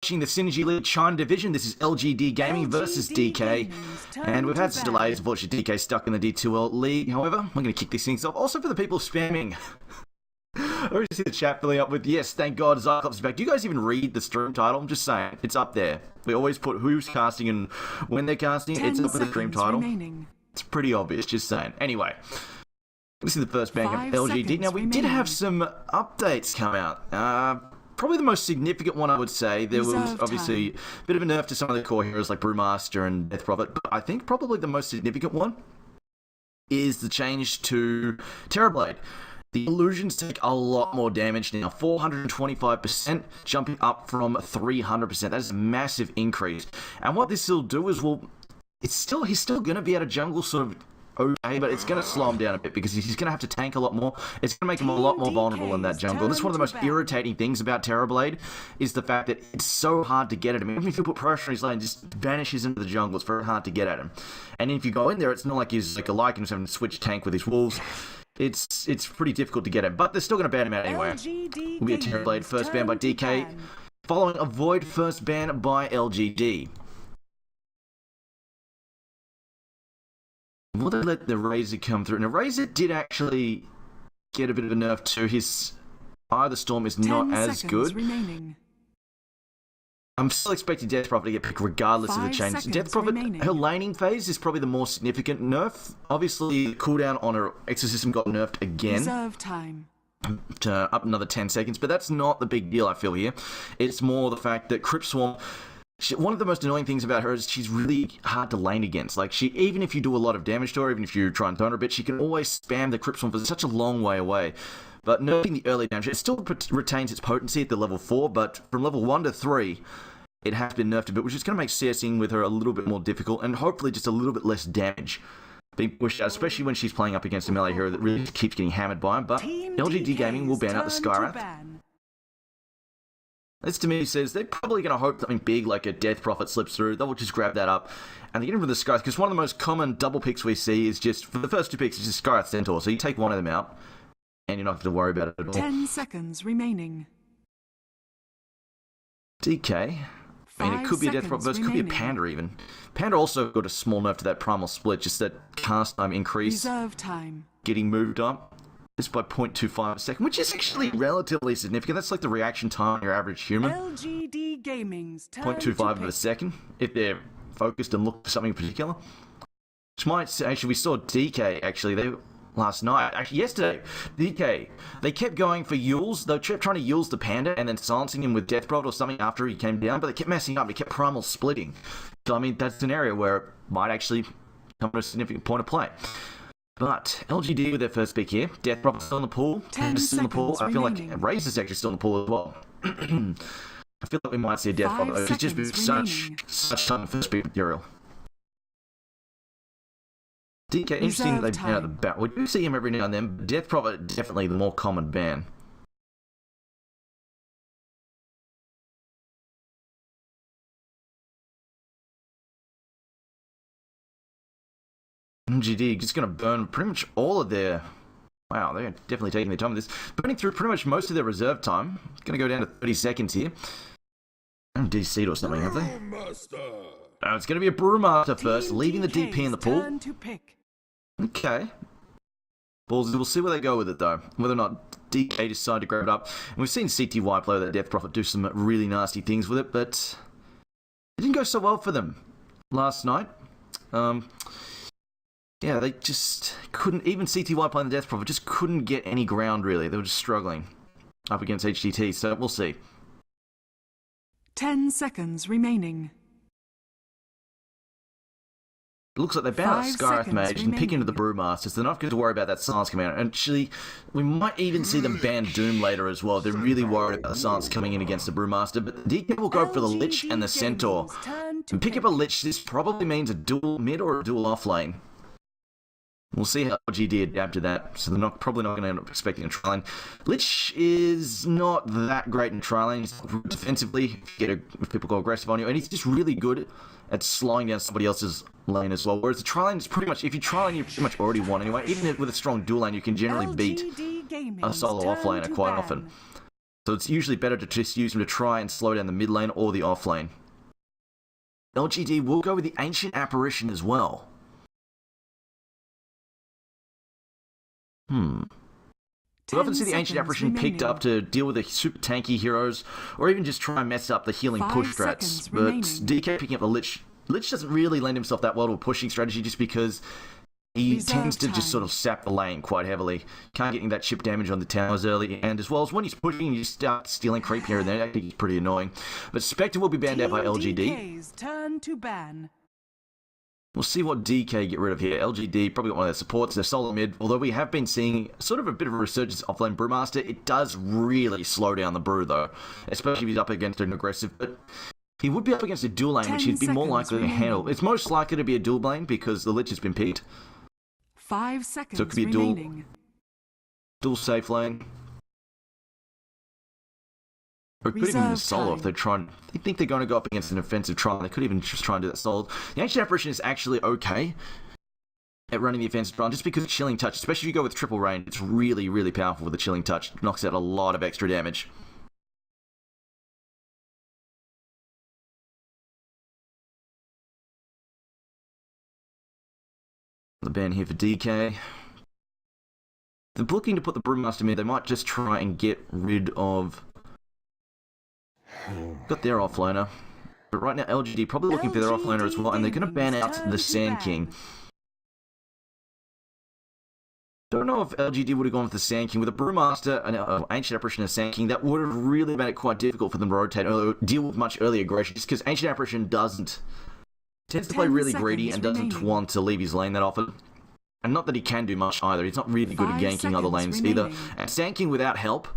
watching the Synergy League China Division. This is LGD Gaming versus DK. And we've had some delays. Unfortunately, DK stuck in the D2L League. However, we're going to kick these things off. Also for the people spamming. I already see the chat filling up with, yes, thank God, Zyclops is back. Do you guys even read the stream title? I'm just saying, it's up there. We always put who's casting and when they're casting. It's up with the stream title. Remaining. It's pretty obvious, just saying. Anyway, this is the first bank of LGD. Now, we did have some updates come out. Probably the most significant one, I would say. There was obviously a bit of a nerf to some of the core heroes like Brewmaster and Death Prophet, but I think probably the most significant one is the change to Terrorblade. The illusions take a lot more damage now, 425%, jumping up from 300%. That is a massive increase. And what this will do is, well, he's still going to be at a jungle sort of okay, but it's going to slow him down a bit because he's going to have to tank a lot more. It's going to make him a lot more vulnerable in that jungle. And this is one of the most irritating things about Terrorblade, is the fact that it's so hard to get at him. Even if you put pressure on his lane, it just vanishes into the jungle. It's very hard to get at him. And if you go in there, it's not like he's like a Lycan who's having to switch tank with his wolves. It's pretty difficult to get him, but they're still going to ban him out anyway. Will be a Terrorblade, first ban by DK, following a Void, first ban by LGD. Will they let the Razor come through? Now, Razor did actually get a bit of a nerf too. His Eye of the Storm is not as good. Remaining. I'm still expecting Death Prophet to get picked regardless of the change. Death Prophet, her laning phase is probably the more significant nerf. Obviously, the cooldown on her Exorcism got nerfed again. Reserve time. To up another 10 seconds, but that's not the big deal, I feel here. It's more the fact that Crypt Swarm, one of the most annoying things about her is she's really hard to lane against. Like, even if you do a lot of damage to her, even if you try and tone her a bit, she can always spam the Crypt Swarm for such a long way away. But nerfing the early damage, it still retains its potency at the level 4, but from level 1 to 3, it has been nerfed a bit, which is going to make CSing with her a little bit more difficult, and hopefully just a little bit less damage being pushed out, especially when she's playing up against a melee hero that really keeps getting hammered by him. But LGD Gaming will ban out the Skywrath. This to me says they're probably going to hope something big like a Death Prophet slips through. They'll just grab that up. And they're getting rid of the Skywrath, because one of the most common double picks we see is just, for the first two picks, it's just Skywrath Centaur. So you take one of them out, and you're not going to worry about it at all. 10 seconds remaining. DK. I mean, it could be a Death Prophet, but it could be a Panda even. Panda also got a small nerf to that Primal Split, just that cast time increase. Reserve time. Getting moved up. Just by 0.25 a second, which is actually relatively significant. That's like the reaction time on your average human. LGD Gaming's 0.25 of a second, if they're focused and look for something in particular. Which might, actually, we saw DK, actually, last night, actually yesterday, DK, they kept going for Yules. They kept trying to Yules the Panda and then silencing him with Death Prophet or something after he came down, but they kept messing up. They kept Primal splitting. So, I mean, that's an area where it might actually come to a significant point of play. But LGD with their first pick here. Death Prophet still in the pool. Still in the pool. I feel like Razor's actually still in the pool as well. I feel like we might see a Death Prophet. It's just been such time first pick material. DK, interesting that they ban out the bat. We do see him every now and then, but Death Prophet definitely the more common ban. LGD just going to burn pretty much all of their... Wow, they're definitely taking their time with this. Burning through pretty much most of their reserve time. It's going to go down to 30 seconds here. And DC'd or something, have they? Oh, it's going to be a Brewmaster first, leaving the DP in the pool. Okay. Balls, we'll see where they go with it, though. Whether or not DK decide to grab it up. And we've seen CTY play with that Death Prophet do some really nasty things with it, but it didn't go so well for them last night. Yeah, they just couldn't, even CTY playing the Death Prophet just couldn't get any ground, really. They were just struggling up against HDT, so we'll see. 10 seconds remaining. It looks like they banned out Skywrath Mage and pick into the Brewmaster, so they're not going to worry about that silence coming out. And actually, we might even see them ban Doom later as well. They're really worried about the silence coming in against the Brewmaster, but the DK will go for the Lich and the Centaur. And pick up a Lich, this probably means a dual mid or a dual off lane. We'll see how LGD adapt to that, so they're probably not going to end up expecting a tri-lane. Lich is not that great in tri-lane. He's defensively, if people go aggressive on you, and he's just really good at slowing down somebody else's lane as well. Whereas the tri-lane is pretty much, if you tri-lane, you pretty much already won anyway. Even with a strong dual lane, you can generally beat a solo off-laner quite often. So it's usually better to just use them to try and slow down the mid lane or the off lane. LGD will go with the Ancient Apparition as well. We often see the Ancient Apparition picked up to deal with the super tanky heroes, or even just try and mess up the healing push strats. But DK picking up the Lich doesn't really lend himself that well to a pushing strategy just because he tends to just sort of sap the lane quite heavily. Can't get that chip damage on the towers early, and as well as when he's pushing, you start stealing creep here and there. I think he's pretty annoying. But Spectre will be banned out by LGD. DK's turn to ban. We'll see what DK get rid of here. LGD probably got one of their supports. They're solid mid, although we have been seeing sort of a bit of a resurgence offlane Brewmaster. It does really slow down the Brew though, especially if he's up against an aggressive. But he would be up against a dual lane, which he'd be more likely to handle. It's most likely to be a dual lane because the Lich has been picked. 5 seconds so it could be a dual safe lane. Or it could even be a solo if they're trying. They think they're going to go up against an offensive trial. They could even just try and do that solo. The Ancient Apparition is actually okay at running the offensive trial, just because of Chilling Touch, especially if you go with triple range. It's really, really powerful with the Chilling Touch. It knocks out a lot of extra damage. The ban here for DK. They're looking to put the Brewmaster mid. They might just try and get rid of. Got their offlaner. But right now, LGD probably looking for their offlaner as well, and they're going to ban out the Sand King. Don't know if LGD would have gone with the Sand King. With a Brewmaster, an Ancient Apparition, and a Sand King, that would have really made it quite difficult for them to rotate or deal with much early aggression, just because Ancient Apparition tends to play really greedy and doesn't want to leave his lane that often. And not that he can do much either. He's not really good at ganking other lanes either. And Sand King without help,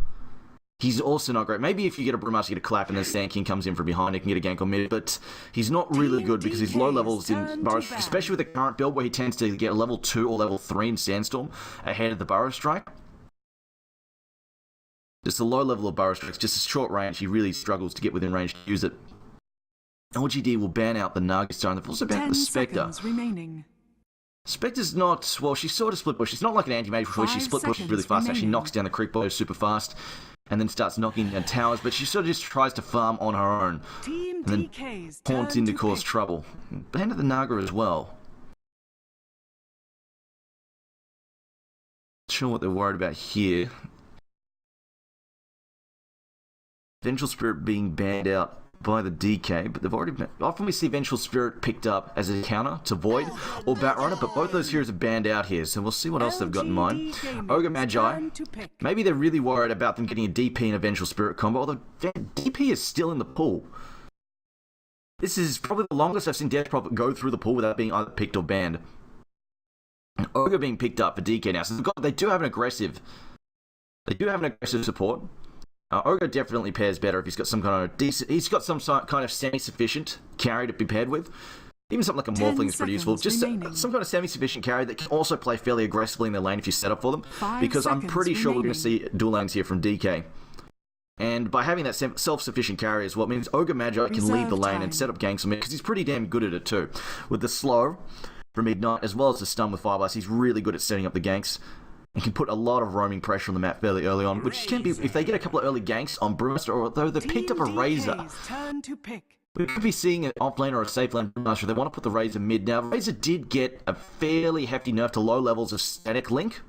he's also not great. Maybe if you get a Brewmaster, you get a clap, and then Sand King comes in from behind, he can get a gank on mid, but he's not really good because he's low levels in Burrow, especially with the current build where he tends to get a level 2 or level 3 in Sandstorm ahead of the Burrow Strike. Just a low level of Burrow Strike, just a short range, he really struggles to get within range to use it. LGD will ban out the Naga Star, and they've also banned the Spectre. Spectre's not, well, she's sort of split bush. It's not like an anti-mage where she split bushes really fast, actually knocks down the creep bow super fast, and then starts knocking down towers, but she sort of just tries to farm on her own, and then haunts in to cause trouble. Banned the Naga as well. Not sure what they're worried about here. Vengeful Spirit being banned out by the DK, but they've already been. Often we see Vengeful Spirit picked up as a counter to Void or Batrunner, but both those heroes are banned out here, so we'll see what else they've got in mind. Ogre Magi, maybe they're really worried about them getting a DP and a Vengeful Spirit combo, although DP is still in the pool. This is probably the longest I've seen Death Prophet go through the pool without being either picked or banned. And Ogre being picked up for DK now, so they do have an aggressive support. Ogre definitely pairs better if he's got some kind of he's got some kind of semi-sufficient carry to be paired with. Even something like a Morphling is pretty useful. Just some kind of semi-sufficient carry that can also play fairly aggressively in their lane if you set up for them. Because I'm pretty sure we're going to see dual lanes here from DK. And by having that self-sufficient carry as well, it means Ogre Magi can leave the lane and set up ganks on it, because he's pretty damn good at it too. With the slow from Ignite, as well as the stun with Fire Blast, he's really good at setting up the ganks. And can put a lot of roaming pressure on the map fairly early on, which can be, if they get a couple of early ganks on Brewmaster, although they picked up a Razor. We could be seeing an off-lane or a safe lane Brewmaster. They want to put the Razor mid. Now, Razor did get a fairly hefty nerf to low levels of Static Link.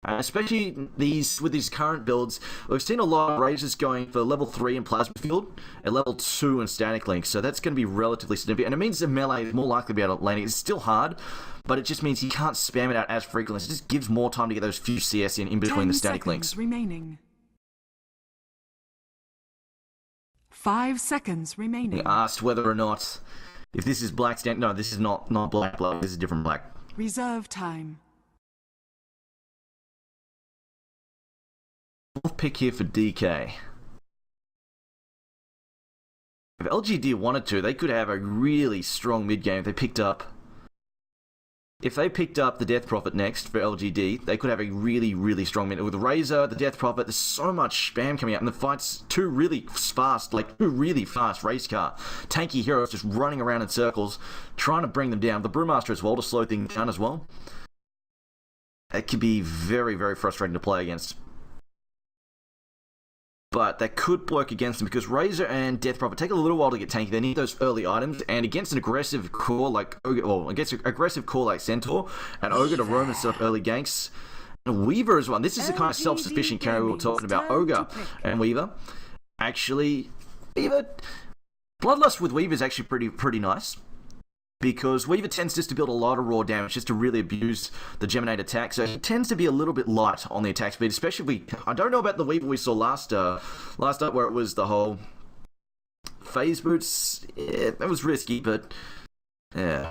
Especially with these current builds, we've seen a lot of Razors going for level 3 in Plasma Field and level 2 in Static Link, so that's going to be relatively significant. And it means the melee is more likely to be able to lane it. It's still hard, but it just means you can't spam it out as frequently. It just gives more time to get those few CS in between the Static Links. Remaining. 5 seconds remaining. He asked whether or not, if this is black stand. No, this is not black, this is different black. Reserve time. Fourth pick here for DK. If LGD wanted to, they could have a really strong mid game if they picked up. If they picked up the Death Prophet next for LGD, they could have a really, really strong mid. With the Razor, the Death Prophet, there's so much spam coming out, and the fight's two really fast race car, tanky heroes just running around in circles, trying to bring them down. The Brewmaster as well to slow things down as well. It could be very, very frustrating to play against. but that could work against them because Razor and Death Prophet take a little while to get tanky. They need those early items, and against an aggressive core like Ogre, well, against an aggressive core like Centaur and Ogre to roam and set up early ganks. And Weaver as well. And this is the kind of self-sufficient carry we were talking about. Ogre and Weaver. Actually, Weaver, Bloodlust with Weaver is actually pretty nice. Because Weaver tends just to build a lot of raw damage, just to really abuse the Geminate attack. So he tends to be a little bit light on the attack speed, especially if I don't know about the Weaver we saw last up where it was the whole phase boots. Yeah, that was risky, but yeah.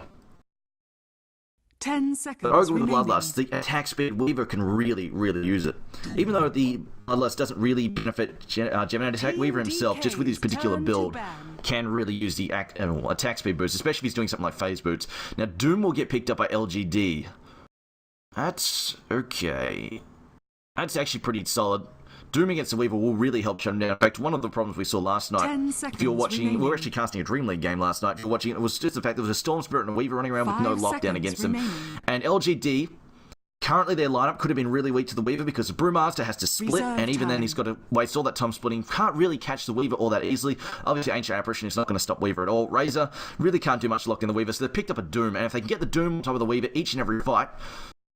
10 seconds. But over with the Bloodlust, the attack speed, Weaver can really use it. Even though the Bloodlust doesn't really benefit Geminate attack, Weaver himself, just with his particular build, can really use the attack speed boost, especially if he's doing something like phase boots. Now, Doom will get picked up by LGD. That's okay. That's actually pretty solid. Doom against the Weaver will really help shut him down. In fact, one of the problems we saw last night, if you were watching, we were actually casting a Dream League game last night, if you were watching, it was just the fact there was a Storm Spirit and a Weaver running around with no lockdown against them. And LGD, currently their lineup could have been really weak to the Weaver because the Brewmaster has to split, and even then he's got to waste all that time splitting. Can't really catch the Weaver all that easily. Obviously, Ancient Apparition is not going to stop Weaver at all. Razor really can't do much lock in the Weaver, so they picked up a Doom, and if they can get the Doom on top of the Weaver each and every fight,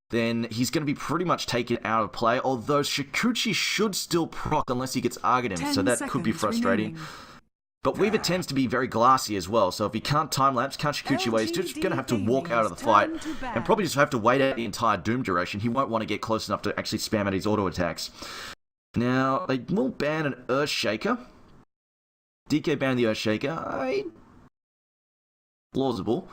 then he's going to be pretty much taken out of play, although Shikuchi should still proc unless he gets Argadem, so that could be frustrating. Remaining. But Weaver tends to be very glassy as well, so if he can't time-lapse, can't Shikuchi away, he's just going to have to walk out of the fight, and probably just have to wait out the entire Doom duration. He won't want to get close enough to actually spam at his auto attacks. Now, they will ban an Earthshaker. DK banned the Earthshaker. Plausible.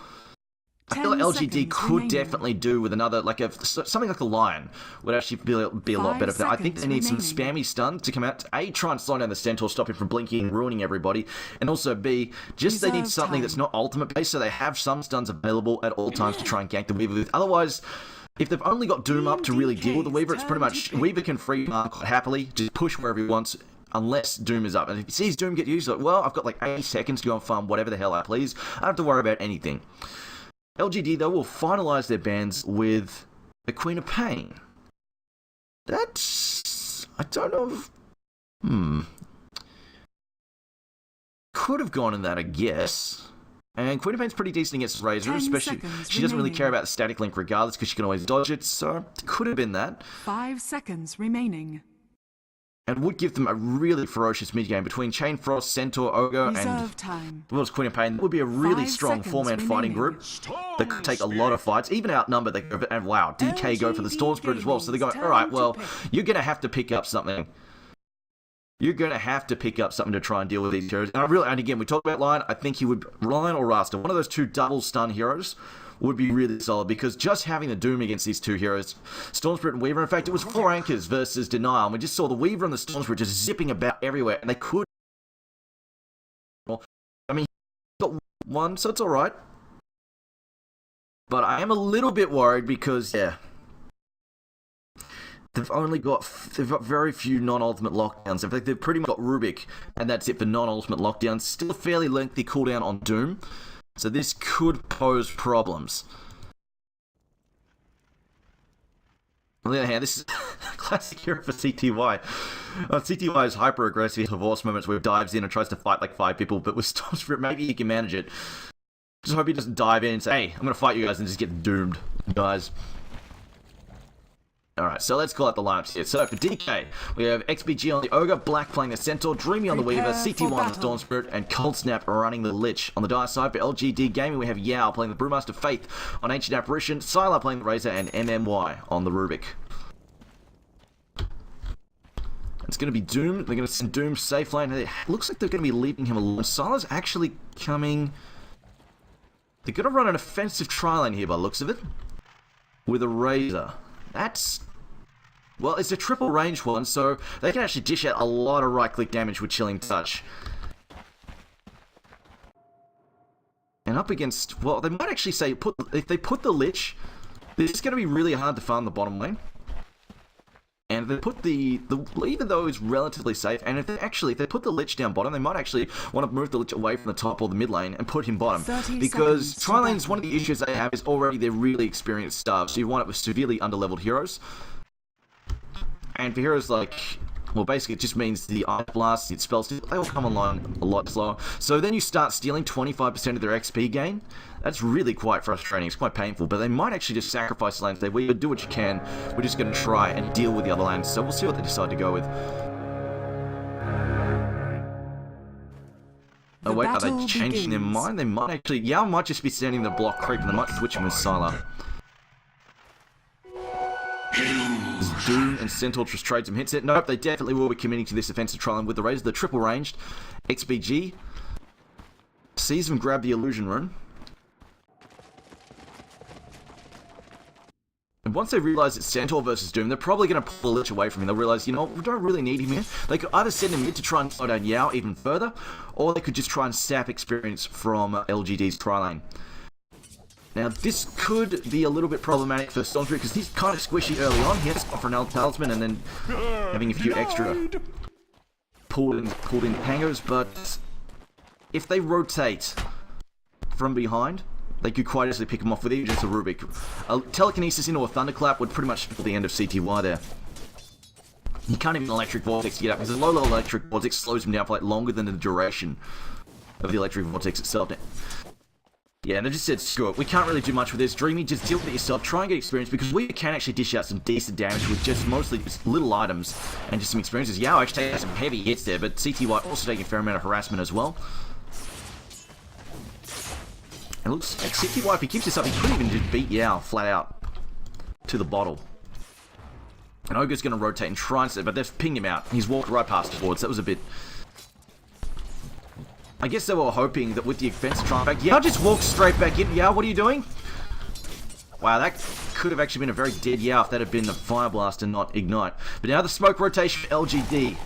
I feel like LGD could definitely do with another, like something like a Lion would actually be a lot better for that. I think they need some spammy stuns to come out. A, try and slow down the Centaur, stop him from blinking and ruining everybody. And also B, just they need something that's not ultimate based, so they have some stuns available at all times to try and gank the Weaver with. Otherwise, if they've only got Doom up to really deal with the Weaver, it's pretty much, Weaver can free mark quite happily, just push wherever he wants, unless Doom is up. And if he sees Doom get used, like, well, I've got like 80 seconds to go and farm whatever the hell I please. I don't have to worry about anything. LGD, though, will finalise their bans with the Queen of Pain. That's... I don't know if... Could have gone in that, I guess. And Queen of Pain's pretty decent against Razor, especially... She doesn't really care about the static link regardless, because she can always dodge it, so it could have been that. 5 seconds remaining. And would give them a really ferocious mid-game between Chain Frost, Centaur, Ogre, Reserve time. Well, as Queen of Pain. That would be a really strong four-man fighting group that could take a lot of fights, even outnumbered. They go, and wow, DK go for the Storm Spirit as well. So they go, all right, well, you're going to have to pick up something. You're going to have to pick up something to try and deal with these heroes. And again, we talked about Lion. I think he would, Lion or Rasta, one of those two double stun heroes would be really solid, because just having the Doom against these two heroes, Storm Spirit and Weaver, in fact, it was 4 anchors versus Denial, and we just saw the Weaver and the Storm Spirit just zipping about everywhere, and they could... I mean, he got one, so it's alright. But I am a little bit worried because, yeah, they've got very few non-ultimate lockdowns. In fact, they've pretty much got Rubik, and that's it for non-ultimate lockdowns. Still a fairly lengthy cooldown on Doom. So this could pose problems. On the other hand, this is classic hero for CTY. CTY is hyper-aggressive for Horse moments where he dives in and tries to fight like 5 people, but with Storm Spirit, maybe he can manage it. Just hope he doesn't dive in and say, hey, I'm going to fight you guys, and just get doomed, guys. Alright, so let's call out the lineups here. So for DK, we have XBG on the Ogre, Black playing the Centaur, Dreamy on the Weaver, CT1 on the Storm Spirit, and Cold Snap running the Lich. On the Dire side, for LGD Gaming, we have Yao playing the Brewmaster Faith on Ancient Apparition, Sylar playing the Razor, and MMY on the Rubik. It's going to be Doom. They're going to send Doom safe lane. It looks like they're going to be leaving him alone. Sylar's actually coming... They're going to run an offensive tri-lane here by the looks of it, with a Razor. That's... Well, it's a triple range one, so they can actually dish out a lot of right-click damage with Chilling Touch. And up against... Well, they might actually say, if they put the Lich, this is going to be really hard to farm the bottom lane. And if they put the even though it's relatively safe, and if they put the Lich down bottom, they might actually want to move the Lich away from the top or the mid lane and put him bottom. Because tri-lanes, one of the issues they have is already they're really experienced staff, so you want it with severely underleveled heroes. And for heroes like Well, basically, it just means the Ice Blast, its spells, they all come along a lot slower. So then you start stealing 25% of their XP gain. That's really quite frustrating. It's quite painful, but they might actually just sacrifice lands. They will do what you can. We're just going to try and deal with the other lands. So we'll see what they decide to go with. Oh wait, are they changing their mind? They might actually... Yao might just be standing in the block creep, and they might switch him with Sylar. Doom and Centaur just trade some hits it. Nope, they definitely will be committing to this offensive trial with the Razor. The triple ranged. XBG sees them grab the Illusion Rune. And once they realise it's Centaur versus Doom, they're probably going to pull the Lich away from him. They'll realise, you know, we don't really need him here. They could either send him mid to try and slow down Yao even further, or they could just try and sap experience from LGD's tri-lane. Now, this could be a little bit problematic for Stormspirit because he's kind of squishy early on. He has for an Talisman and then having a few extra pulled in hangers, but if they rotate from behind, they could quite easily pick him off with even just a Rubik. A Telekinesis into a Thunderclap would pretty much spell the end of CTY there. He can't even Electric Vortex to get up because the low-level Electric Vortex slows him down for like longer than the duration of the Electric Vortex itself. Yeah, and I just said, screw it, we can't really do much with this. Dreamy, just deal with it yourself, try and get experience, because we can actually dish out some decent damage with just mostly just little items and just some experiences. Yao actually taking some heavy hits there, but CTY also taking a fair amount of harassment as well. And it looks like CTY, if he keeps this up, he could even just beat Yao flat out to the bottle. And Ogre's going to rotate and try and set, but they've pinged him out. He's walked right past the boards. That was a bit... I guess they were hoping that with the offensive try back, Yao just walked straight back in. Yao, what are you doing? Wow, that could have actually been a very dead Yao if that had been the Fire Blast and not Ignite. But now the smoke rotation for LGD.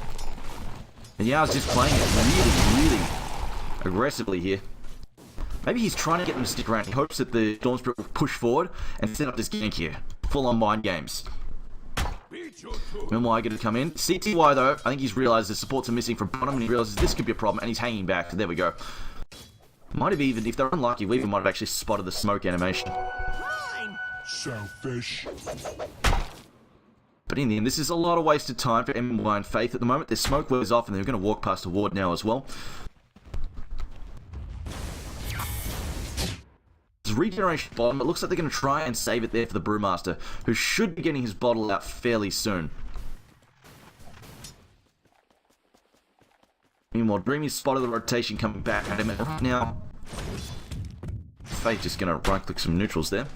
And Yao's just playing it really, really aggressively here. Maybe he's trying to get them to stick around. He hopes that the Dawn Spirit will push forward and set up this gank here. Full-on mind games. Meanwhile, I get to come in. CTY though, I think he's realised the supports are missing from bottom and he realises this could be a problem and he's hanging back. There we go. Might have even, if they're unlucky, Weaver might have actually spotted the smoke animation. Selfish. But in the end, this is a lot of wasted time for MY and Faith at the moment. Their smoke wears off and they're going to walk past the ward now as well. Regeneration bottom, it looks like they're going to try and save it there for the Brewmaster, who should be getting his bottle out fairly soon. Meanwhile, Dreamy's spotted the rotation coming back at him. Now, Faith just going to right-click some neutrals there.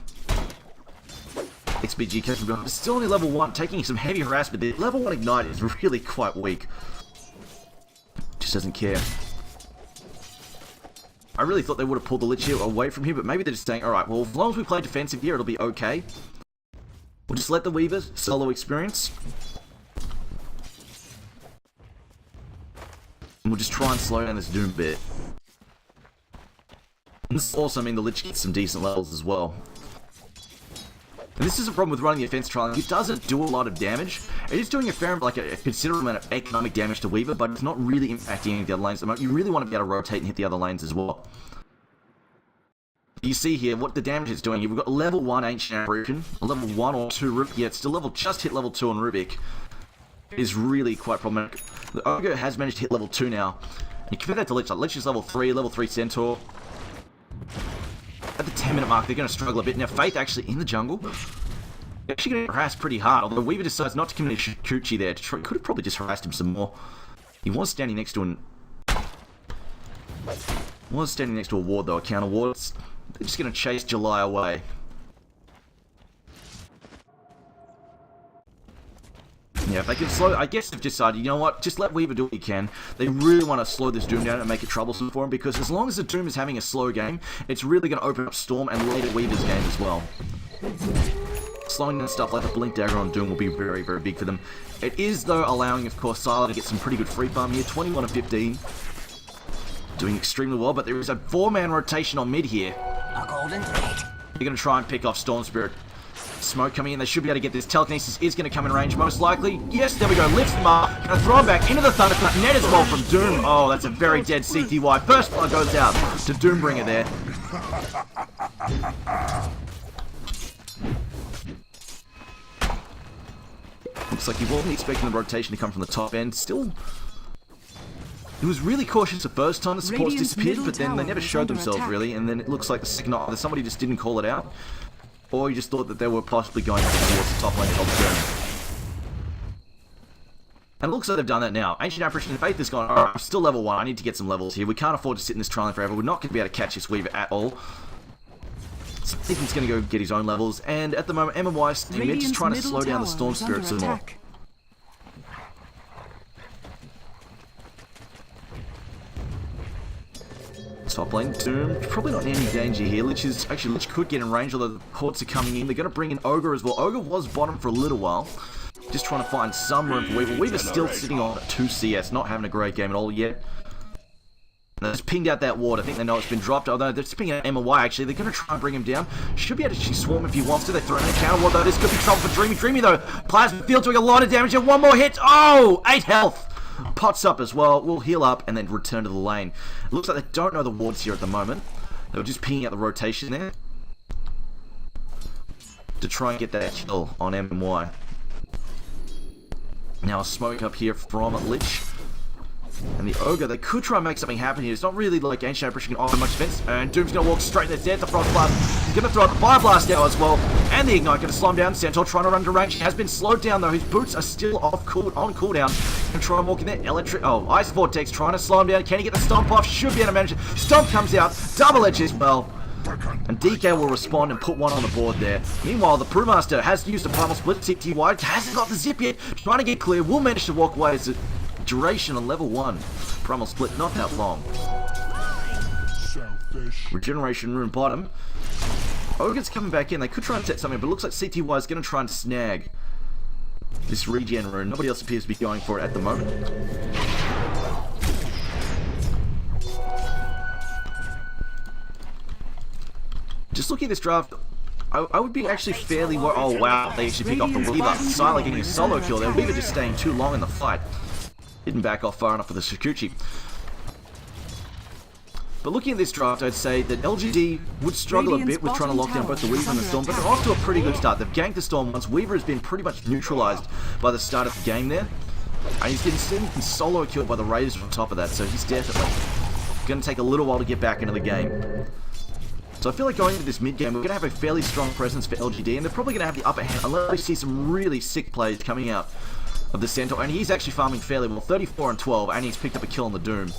XBG catching behind, still only level 1, taking some heavy harassment. The level 1 Ignite is really quite weak. Just doesn't care. I really thought they would have pulled the Lich here away from here, but maybe they're just saying, alright, well, as long as we play defensive here, it'll be okay. We'll just let the Weavers solo experience. And we'll just try and slow down this Doom bit. And this also means the Lich gets some decent levels as well. And this is a problem with running the offense trial. It doesn't do a lot of damage. It is doing a fair, like a considerable amount of economic damage to Weaver, but it's not really impacting any of the other lanes. You really want to be able to rotate and hit the other lanes as well. You see here what the damage it's doing here. We've got level 1 Ancient Apparition, a level 1 or 2 Rubik. Yeah, it's still level, just hit level 2 on Rubik. It is really quite problematic. The Ogre has managed to hit level 2 now. And you compare that to Lich. Like, Lich is level 3 Centaur. At the 10-minute mark, they're going to struggle a bit. Now, Faith actually in the jungle. They're actually going to harass pretty hard, although Weaver decides not to commit a Kuchi there. Could have probably just harassed him some more. He was standing next to a ward, though, a counter ward. They're just going to chase July away. Yeah, if they can slow... I guess they've decided, you know what, just let Weaver do what he can. They really want to slow this Doom down and make it troublesome for him, because as long as the Doom is having a slow game, it's really going to open up Storm and later Weaver's game as well. Slowing down stuff like the Blink Dagger on Doom will be very, very big for them. It is, though, allowing, of course, Sylar to get some pretty good free farm here. 21 to 15. Doing extremely well, but there is a 4-man rotation on mid here. A golden thread. They're going to try and pick off Storm Spirit. Smoke coming in, they should be able to get this. Telekinesis is going to come in range, most likely. Yes, there we go, lifts them up. Going to throw him back into the Thunderclap. Net as well from Doom. Oh, that's a very dead CTY. First blood goes out to Doombringer there. Looks like he wasn't expecting the rotation to come from the top end. Still, he was really cautious the first time the supports disappeared, but then they never showed themselves really, and then it looks like the second either somebody just didn't call it out, or he just thought that they were possibly going towards the top lane to help them. And it looks like they've done that now. Ancient Apparition of Faith has gone, alright, I'm still level 1, I need to get some levels here. We can't afford to sit in this trial forever. We're not going to be able to catch this Weaver at all. So I think he's going to go get his own levels. And at the moment, MMY is just trying to slow down the Storm Spirit some more. Top lane, Doom, probably not in any danger here. Lich could get in range, although the hordes are coming in. They're going to bring in Ogre as well. Ogre was bottom for a little while. Just trying to find some room for Weaver. Weaver's still sitting on 2 CS, not having a great game at all yet. They just pinged out that ward. I think they know it's been dropped, although they're just pinging out MY actually. They're going to try and bring him down. Should be able to actually swarm if he wants to. They throw in a counter ward though. This could be trouble for Dreamy. Dreamy though, Plasma Field doing a lot of damage and one more hit. Oh, 8 health. Pots up as well. We'll heal up and then return to the lane. It looks like they don't know the wards here at the moment. They were just pinging out the rotation there to try and get that kill on MY. Now a smoke up here from Lich. And the Ogre, they could try and make something happen here. It's not really like Ancient Apparition can offer much defense. And Doom's going to walk straight in the dead. The Frost Blast. He's going to throw out the Fire Blast out as well. And the Ignite going to slow him down. Centaur trying to run to range. He has been slowed down though. His boots are still on cooldown. Going to try and walk in there. Ice Vortex trying to slow him down. Can he get the Stomp off? Should be able to manage it. Stomp comes out. Double Edge as well. And DK will respond and put one on the board there. Meanwhile, the Brewmaster has used a Primal Split. CTY hasn't got the zip yet. Trying to get clear. Will manage to walk away as a duration on level 1. Primal Split, not that long. Regeneration Rune bottom. Ogre's coming back in. They could try and set something, but it looks like CTY is going to try and snag this regen rune. Nobody else appears to be going for it at the moment. Just looking at this draft, I would be actually fairly oh wow, they actually pick off the Weaver. Sylar getting a solo kill there. Weaver just staying too long in the fight. Didn't back off far enough for the Shikuchi. But looking at this draft, I'd say that LGD would struggle a bit with trying to lock down both the Weaver and the Storm, but they're off to a pretty good start. They've ganked the Storm once. Weaver has been pretty much neutralized by the start of the game there. And he's getting solo killed by the Raiders on top of that, so he's definitely going to take a little while to get back into the game. So I feel like going into this mid game, we're going to have a fairly strong presence for LGD, and they're probably going to have the upper hand unless we see some really sick plays coming out of the Centaur. And he's actually farming fairly well, 34 and 12, and he's picked up a kill on the Doom.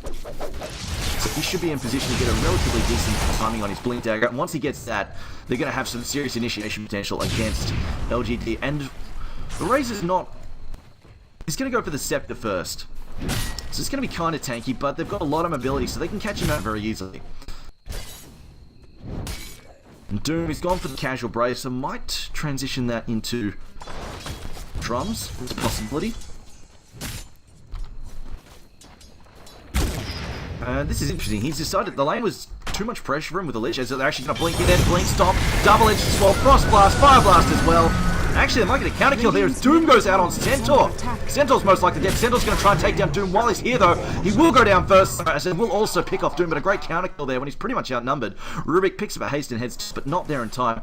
So he should be in position to get a relatively decent timing on his Blink Dagger, and once he gets that, they're going to have some serious initiation potential against LGD. And the Razor's not... He's going to go for the Scepter first. So it's going to be kind of tanky, but they've got a lot of mobility, so they can catch him out very easily. And Doom is gone for the casual brave, so might transition that into drums. It's a possibility. This is interesting. He's decided the lane was too much pressure for him with the Lich, as they're actually going to blink in there, blink, stop, double edge as well, Frost Blast, Fire Blast as well. Actually, they might get a counter kill here as Doom goes out on Centaur. Centaur's most likely dead. Centaur's going to try and take down Doom while he's here, though. He will go down first, as it will also pick off Doom, but a great counter kill there when he's pretty much outnumbered. Rubik picks up a haste and heads, but not there in time.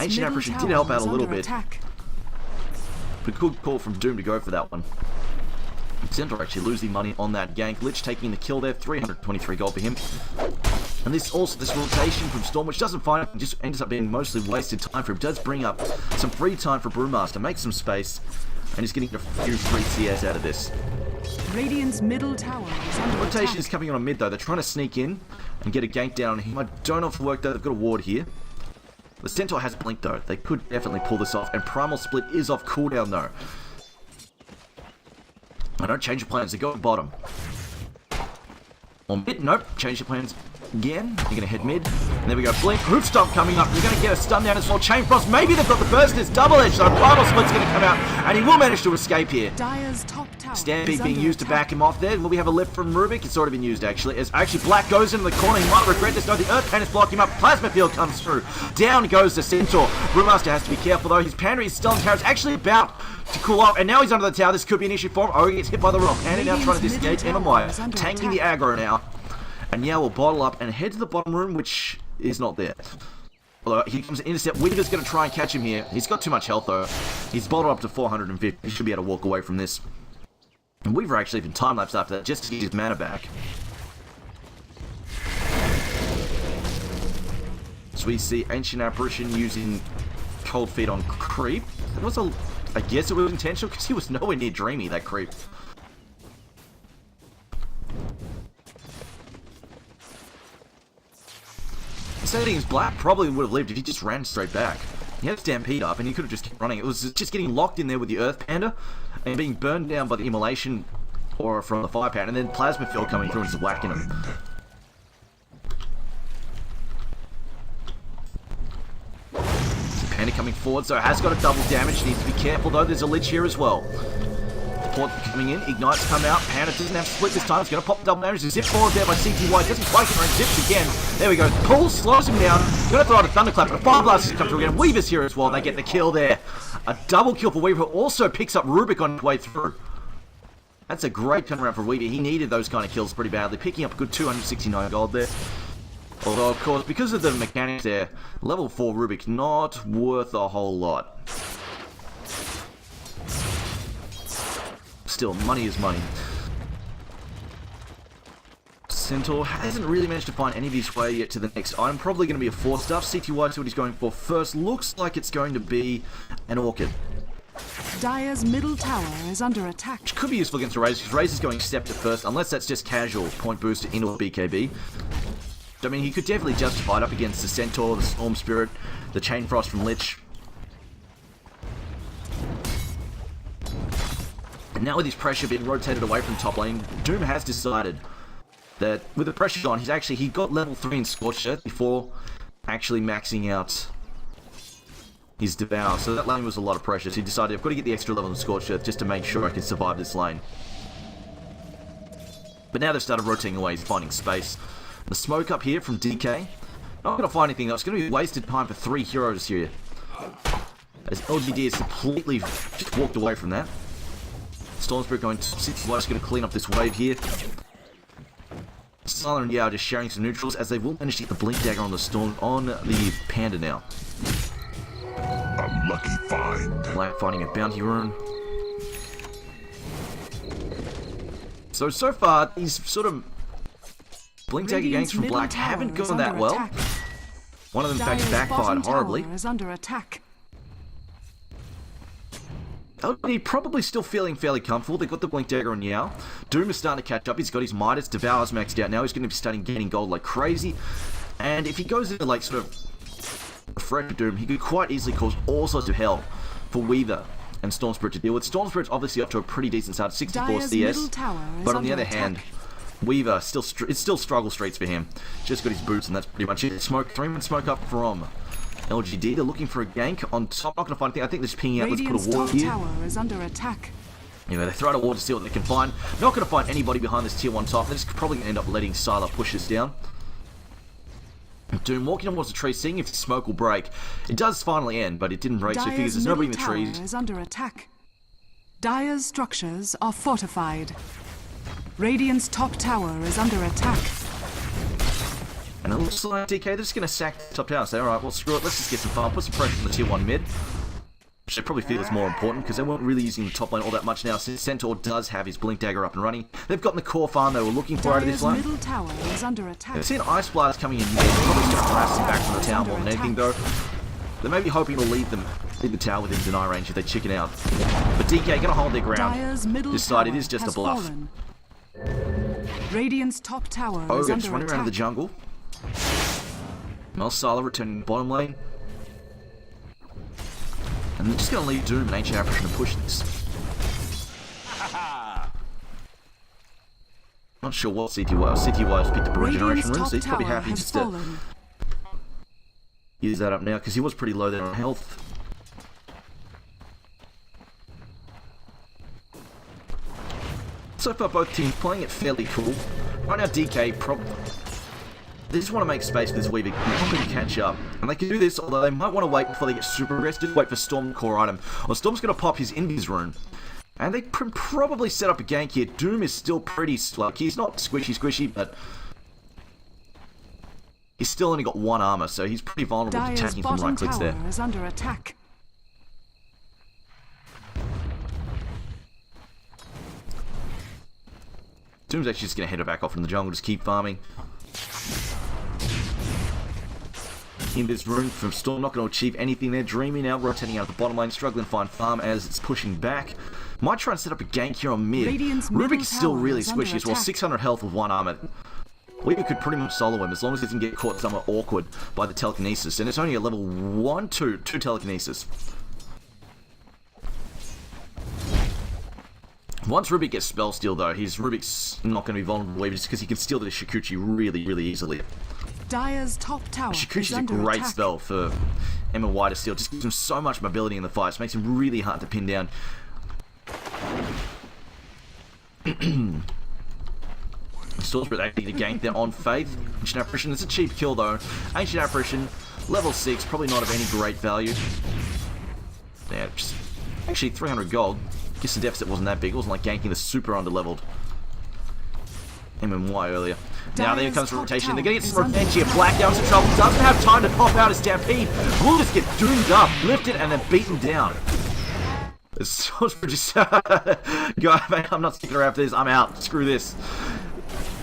Ancient Apparition did help out a little bit. But good call from Doom to go for that one. Centaur actually losing money on that gank. Lich taking the kill there, 323 gold for him. And this rotation from Storm, which doesn't find it, just ends up being mostly wasted time for him, does bring up some free time for Brewmaster, make some space, and he's getting a few free CS out of this. Radiant's middle tower is under The rotation attack. is coming on mid though. They're trying to sneak in and get a gank down on him. I don't know if it'll work though. They've got a ward here. The Centaur has Blink though. They could definitely pull this off, and Primal Split is off cooldown though. I don't change your plans, they go at bottom. On mid, nope, change your plans again. You're gonna head mid, and there we go. Blink, Hoof Stomp coming up. You're gonna get a stun down as well. Chain Frost, maybe they've got the burst. It's double edge, so Primal Split's gonna come out, and he will manage to escape here. Dire's top tower Stampede is being under used to attack. back him off there. Will we have a lift from Rubik? It's already been used actually. As actually Black goes into the corner, he might regret this. No, the Earth Pain is blocking him up. Plasma Field comes through. Down goes the Centaur. Brewmaster has to be careful though. His Pantry is still in carriage, actually about to cool off, and now he's under the tower. This could be an issue for him. Oh, he gets hit by the rock. And now trying to disengage MMY. Tanking the aggro now. And now we'll bottle up and head to the bottom room, which is not there. Although he comes to intercept. Weaver's going to try and catch him here. He's got too much health though. He's bolted up to 450. He should be able to walk away from this. And Weaver actually even time-lapsed after that just to get his mana back. So we see Ancient Apparition using Cold Feet on Creep. It was I guess it was intentional because he was nowhere near Dreamy, that Creep. Settings Black probably would have lived if he just ran straight back. He had Stampede up and he could have just kept running. It was just getting locked in there with the Earth Panda and being burned down by the Immolation aura from the Fire Panda, and then Plasma Field coming through and just whacking him. Panda coming forward, so it has got a double damage. Needs to be careful though, there's a Lich here as well. Port coming in, Ignites come out, Panda doesn't have split this time, it's going to pop double damage. Zip forward there by CTY, doesn't quite get around, zips again. There we go, pulls, slows him down, going to throw out a Thunderclap, but a Fire Blast has come through again. Weaver's here as well, they get the kill there. A double kill for Weaver, who also picks up Rubik on his way through. That's a great turnaround for Weaver, he needed those kind of kills pretty badly, picking up a good 269 gold there. Although, of course, because of the mechanics there, level 4 Rubik not worth a whole lot. Still, money is money. Centaur hasn't really managed to find any of his way yet to the next item. Probably going to be a 4-star. CTY, see what he's going for first. Looks like it's going to be an Orchid. Dire's middle tower is under attack. Which could be useful against Raze, because Raze is going Scepter first, unless that's just casual point boost into a BKB. I mean, he could definitely justify it up against the Centaur, the Storm Spirit, the Chain Frost from Lich. And now with his pressure being rotated away from top lane, Doom has decided that with the pressure on, he got level 3 in Scorched Earth before actually maxing out his Devour. So that lane was a lot of pressure, so he decided, I've got to get the extra level in Scorched Earth just to make sure I can survive this lane. But now they've started rotating away, he's finding space. The smoke up here from DK. Not going to find anything else. It's going to be wasted time for 3 heroes here. As LGD has completely just walked away from that. Stormspirit going to 6. Just going to clean up this wave here. Sylar and Yao just sharing some neutrals as they will manage to get the Blink Dagger on the Storm on the Panda now. A lucky find. Black finding a Bounty Rune. So far, these sort of Blink Dagger ganks from Black haven't gone that well. One of them, in fact, backfired horribly. Is under attack. LGD probably still feeling fairly comfortable. They've got the Blink Dagger on Yao. Doom is starting to catch up. He's got his Midas. Devour's maxed out now. He's going to be starting getting gold like crazy. And if he goes into like sort of a fresh Doom, he could quite easily cause all sorts of hell for Weaver and Storm Spirit to deal with. Storm Spirit's obviously up to a pretty decent start, 64 CS. But on the other hand, Weaver it's still struggle streets for him. Just got his boots and that's pretty much it. Smoke, 3-man smoke up from LGD. They're looking for a gank on top. Not going to find anything. I think they're just pinging out. Let's put a ward here. Tower is under attack. You know, they throw out a ward to see what they can find. Not going to find anybody behind this tier 1 top. They're just probably going to end up letting Sylar push this down. Doom walking towards the tree, seeing if the smoke will break. It does finally end, but it didn't break, so he figures there's nobody in the trees. Is under attack. Dire's structures are fortified. Radiant's top tower is under attack. And it looks like DK, they're just going to sack the top tower. Say, alright, well, screw it, let's just get some farm, put some pressure on the tier 1 mid. Which they probably feel is more important, because they weren't really using the top lane all that much now, since Centaur does have his Blink Dagger up and running. They've gotten the core farm they were looking for out of this lane. Middle tower is under attack. They've seen Ice Blast coming in mid, probably just harass them back from the tower more than anything, though. They may be hoping to leave the tower within deny range if they chicken out. But DK going to hold their ground. This side, it is just a bluff. Radiant's top tower Ogre is under just running attack. around the jungle. Sylar returning bottom lane. And they're just going to leave Doom and Ancient Apparition to push this. Not sure what CTY has picked up a regeneration rune, so he's probably happy just to use that up now, because he was pretty low there on health. So far, both teams playing it fairly cool. Right now, DK probably... They just want to make space for this Weaver to catch up. And they can do this, although they might want to wait before they get super aggressive. Just wait for Storm core item. Well, Storm's going to pop his Invis rune. And they can probably set up a gank here. Doom is still pretty like he's not squishy, but He's still only got 1 armor, so he's pretty vulnerable to Dire's attacking from bottom right clicks tower there. is under attack. Doom's actually just going to head back off in the jungle, just keep farming. In this room from Storm, not going to achieve anything there. Dreamy now rotating out of the bottom lane, struggling to find farm as it's pushing back. Might try and set up a gank here on mid. Rubik is still really squishy as well, 600 health with 1 armor. We could pretty much solo him as long as he doesn't get caught somewhere awkward by the telekinesis. And it's only a level 1, 2 telekinesis. Once Rubik gets spell steal though, Rubik's not going to be vulnerable just because he can steal the Shikuchi really, really easily. Dire's top tower Shikuchi's a great spell for MY to steal. Just gives him so much mobility in the fights. Makes him really hard to pin down. Storm's actually to gank there on Faith. Ancient Apparition, it's a cheap kill though. Ancient Apparition, level 6, probably not of any great value. Yeah, just actually 300 gold. Guess the deficit wasn't that big. It wasn't like ganking the super underleveled MMY earlier. Now there comes the rotation. They're going to get some revenge here. Black down some trouble. Doesn't have time to pop out his Stampede. Will just get doomed up, lifted, and then beaten down. It's just go, man, I'm not sticking around for this. I'm out. Screw this.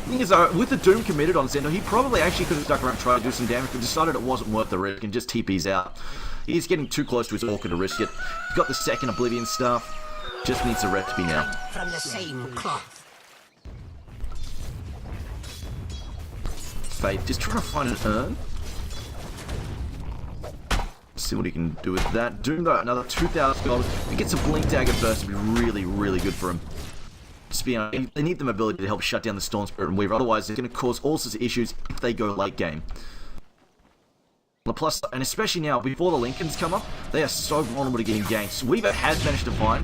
The thing is, though, with the Doom committed on Sentinel, he probably actually could have stuck around and tried to do some damage, but decided it wasn't worth the risk and just TP's out. He's getting too close to his Orchid to risk it. He's got the second Oblivion stuff. Just needs a recipe now. From the same cloth. Faith, just trying to find an urn. See what he can do with that. Doom though, another 2,000 gold. If he gets a Blink Dagger burst, it'd be really, really good for him. Just be, they need the mobility to help shut down the Storm Spirit and Weaver. Otherwise, they're going to cause all sorts of issues if they go late game. Plus, and especially now, before the Lincolns come up, they are so vulnerable to getting ganked. Weaver has managed to find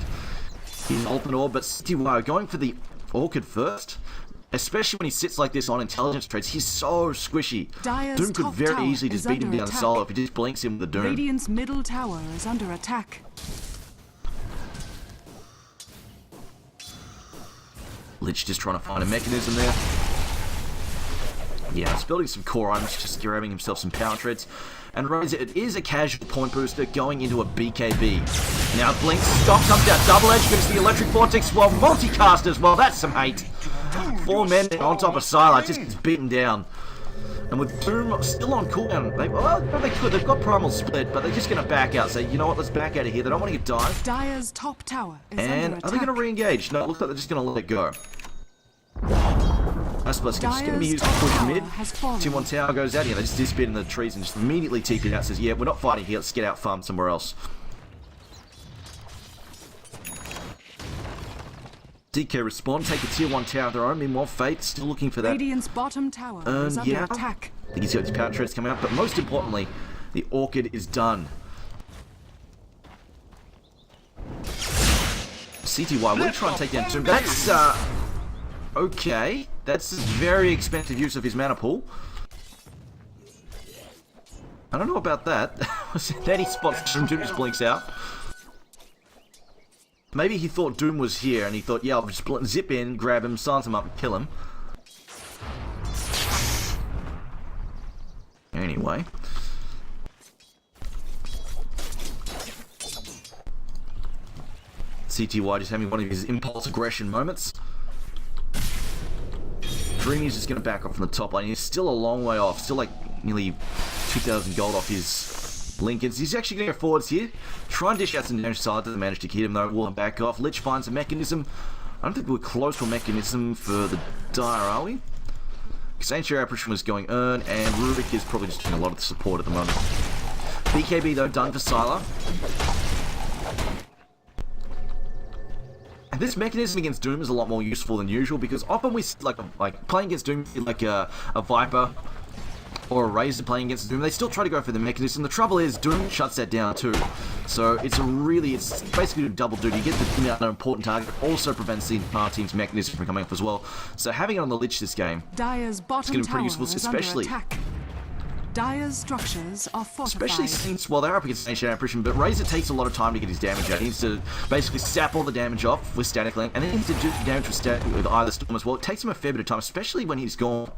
his ultimate orb, but CTY going for the Orchid first, especially when he sits like this on intelligence traits, he's so squishy. Doom could very easily just beat him down solo if he just blinks him with the Doom. Radiant's middle tower is under attack. Lich just trying to find a mechanism there. Yeah, he's building some core items, just grabbing himself some power treads. And Razor, it is a casual point booster going into a BKB. Now Blink Stock comes out, double edge against the Electric Vortex, well, multicast as well, that's some hate. 4 men on top of Sylar, just gets beaten down. And with Doom still on cooldown, they've got Primal Split, but they're just going to back out, say, you know what, let's back out of here, they don't want to get dive. Dire's top tower is And under attack. are they going to re-engage? No, it looks like they're just going to let it go. I suppose it's going to be used to push mid. 2-1 tower goes out here. They just disappear in the trees and just immediately TP out. Says, yeah, we're not fighting here. Let's get out farm somewhere else. DK respawn, take a tier 1 tower of their own. Meanwhile, Faith still looking for that. Radiant's bottom tower is under Yeah. attack. I think he's got his power treads coming out. But most importantly, the Orchid is done. CTY will try and take down Doom. That's, okay. That's a very expensive use of his mana pool. I don't know about that. Then he spots Doom, Doom just blinks out. Maybe he thought Doom was here and he thought, yeah, I'll just zip in, grab him, silence him up, and kill him. Anyway. CTY just having one of his impulse aggression moments. Dreamy's just going to back off from the top lane. He's still a long way off. Still like nearly 2,000 gold off his Lincolns. He's actually going to go forwards here. Try and dish out some damage side. Doesn't manage to hit him though. Will back off. Lich finds a mechanism. I don't think we're close to a mechanism for the Dire, are we? Because Ancient Apparition was going Urn, and Rubik is probably just doing a lot of the support at the moment. BKB though done for Sylar. And this mechanism against Doom is a lot more useful than usual because often we like playing against Doom like a Viper or a Razor playing against Doom, they still try to go for the mechanism. The trouble is Doom shuts that down too. So it's basically a double duty. You get the important target, but also prevents the entire team's mechanism from coming up as well. So having it on the Lich this game, Dire's bottom it's going to be pretty tower useful, is under especially attack. Dire's structures are fortified. especially since, well, they're up against Ancient Apparition, but Razor takes a lot of time to get his damage out. He needs to basically sap all the damage off with Static Link, and then he needs to do damage with either Storm as well. It takes him a fair bit of time, especially when he's gone.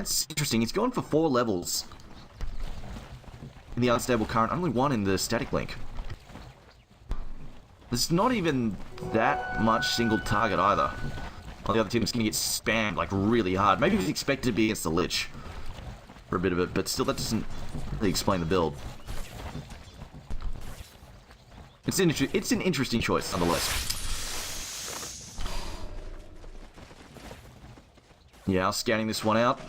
That's interesting. He's gone for 4 levels in the unstable current, only 1 in the static link. There's not even that much single target either. Well, the other team's going to get spammed like really hard. Maybe he was expected to be against the Lich for a bit of it, but still that doesn't really explain the build. It's an interesting choice nonetheless. Yeah, I'm scanning this one out.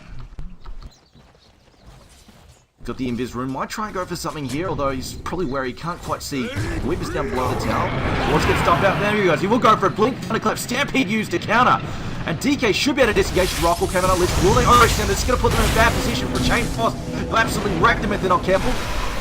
Got the invis room. Might try and go for something here, although he's probably where he can't quite see. Weaver's down below the tower. Wants to get stopped out. There he goes. He will go for a blink. Thunderclap. Stampede used to counter. And DK should be able to disengage. Rock will come out on list. Will they? Oh, this is going to put them in a bad position for Chain Frost. They'll absolutely wreck them if they're not careful.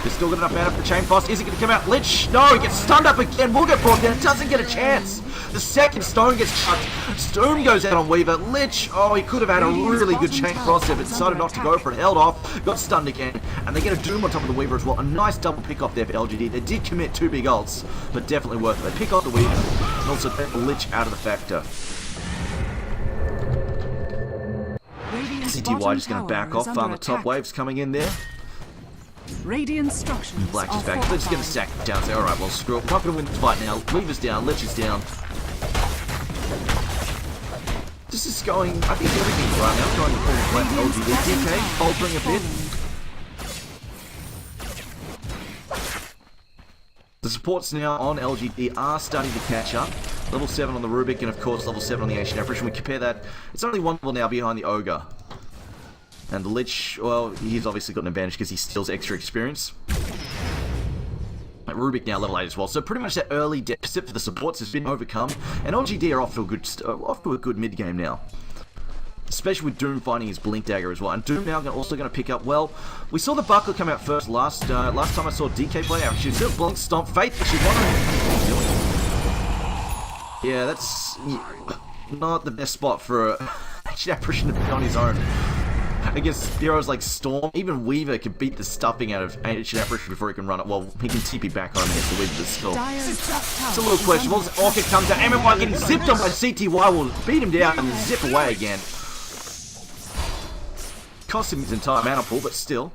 They've still got enough mana for Chain Frost. Is he going to come out? Lich. No, he gets stunned up again. Will get brought down. Doesn't get a chance. The second stone gets chucked. Stone goes out on Weaver. Lich, oh, he could have had a really good Chain Frost there, but decided not to go for it. Held off, got stunned again, and they get a Doom on top of the Weaver as well. A nice double pick off there for LGD. They did commit 2 big ults, but definitely worth it. They pick off the Weaver, and also take the Lich out of the factor. CTY just going to back off. Farm the top waves coming in there. Radiant structures. Black is back. They're just going to sack it down. Say, alright, well, screw it. We're not going to win the fight now. Weaver's down. Lich is down. This is going, I think everything's right now. Going to pull the left LGD. DK altering a bit. The supports now on LGD are starting to catch up. Level 7 on the Rubik and of course level 7 on the Ancient Apparition. We compare that, it's only 1 level now behind the Ogre. And the Lich, well, he's obviously got an advantage because he steals extra experience. Rubik now level 8 as well, so pretty much that early deficit for the supports has been overcome, and LGD are off to a good mid game now, especially with Doom finding his Blink Dagger as well. And Doom now also going to pick up. Well, we saw the Buckler come out first last time I saw DK play. Actually, still Blink Stomp Faith. She's yeah, that's not the best spot for actually Apparition to be on his own. Against heroes like Storm, even Weaver can beat the stuffing out of Ancient Apparition before he can run it. Well, he can TP back on against the Weaver, but still. It's a little questionable. Orchid comes out, MMY getting zipped on by CTY, will beat him down and zip away again. Cost him his entire mana pool, but still,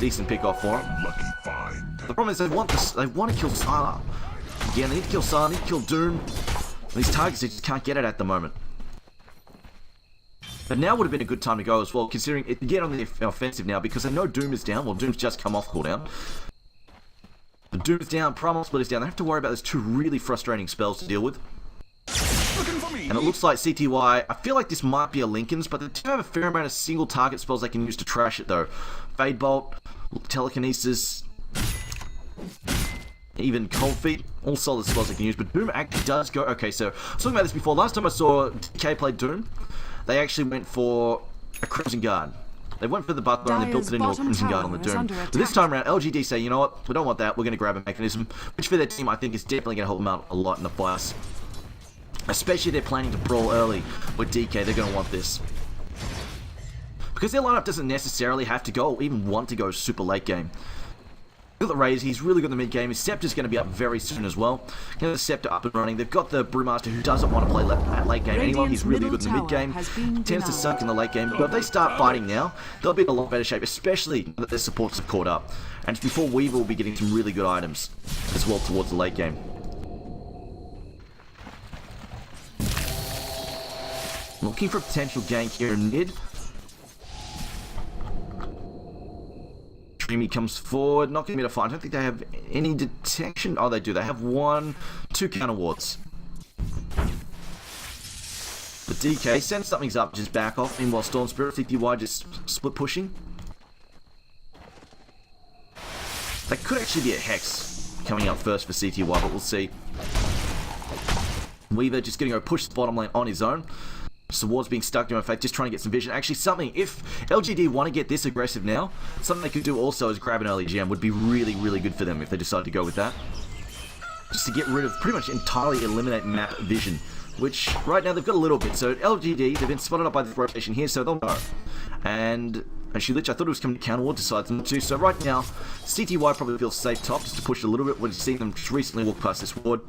decent pick off for him. Lucky find. The problem is they want to kill Sylar. Again, they need to kill Sylar, they need to kill Doom. These targets they just can't get it at the moment. But now would have been a good time to go as well, considering it to get on the offensive now, because they know Doom is down. Well, Doom's just come off cooldown. The Doom's down, Primal Split is down. They have to worry about those 2 really frustrating spells to deal with. And it looks like CTY, I feel like this might be a Linken's, but they do have a fair amount of single target spells they can use to trash it though. Fade Bolt, Telekinesis, even Cold Feet, all solid spells they can use, but Doom actually does go, okay, so I was talking about this before. Last time I saw DK play Doom, they actually went for a Crimson Guard. They went for the Butler and they built it into a Crimson Guard on the Doom. But this time around, LGD say, you know what, we don't want that, we're going to grab a mechanism, which for their team I think is definitely going to help them out a lot in the fights. Especially if they're planning to brawl early with DK, they're going to want this. Because their lineup doesn't necessarily have to go or even want to go super late game. They've got the Raze, he's really good in the mid game. His Scepter's going to be up very soon as well. Get the Scepter up and running. They've got the Brewmaster who doesn't want to play late game anymore. He's really good in the mid game. Tends to suck in the late game. But if they start fighting now, they'll be in a lot better shape, especially that their supports have caught up. And it's before Weaver will be getting some really good items as well towards the late game. Looking for a potential gank here in mid. Dreamy comes forward, not going to be able to find. I don't think they have any detection. Oh, they do. They have 2 counter wards. But DK sends something's up, just back off. Meanwhile, Storm Spirit, CTY just split pushing. That could actually be a Hex coming up first for CTY, but we'll see. Weaver just going to go push the bottom lane on his own. So Ward's being stuck to him, in fact, just trying to get some vision. Actually, something, if LGD want to get this aggressive now, something they could do also is grab an early gem. Would be really, really good for them if they decide to go with that. Just to get rid of, pretty much entirely eliminate map vision. Which, right now, they've got a little bit. So LGD, they've been spotted up by this rotation here, so they'll know. And actually, Lich, I thought it was coming to counter ward, decides not to. So right now, CTY probably feels safe top, just to push it a little bit. We've seen them just recently walk past this ward.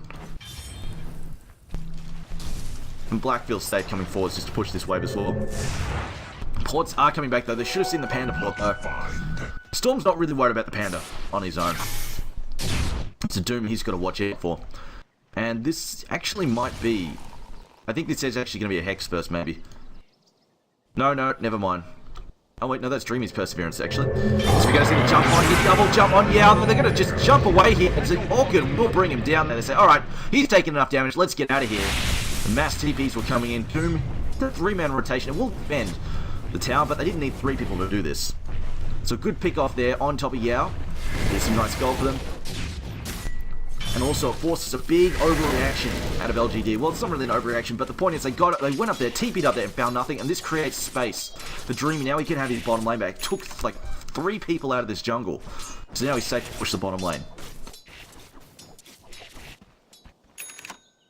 And Black feels safe coming forwards just to push this wave as well. Ports are coming back though. They should have seen the Panda port though. Storm's not really worried about the Panda on his own. It's a Doom he's got to watch out for. And this actually might be... I think this is actually going to be a Hex first, maybe. No, never mind. Oh wait, no, that's Dreamy's Perseverance actually. So we're going to see the jump on, hit double jump on, yeah, they're going to just jump away here. It's an Orchid will bring him down there. They say, alright, he's taking enough damage, let's get out of here. The mass TPs were coming in. Doom, the 3-man rotation, it will defend the tower, but they didn't need 3 people to do this. So good pick off there on top of Yao. There's some nice gold for them. And also it forces a big overreaction out of LGD. Well, it's not really an overreaction, but the point is they got it, they went up there, TP'd up there and found nothing, and this creates space for Dreamy. Now he can have his bottom lane back. Took like 3 people out of this jungle. So now he's safe to push the bottom lane.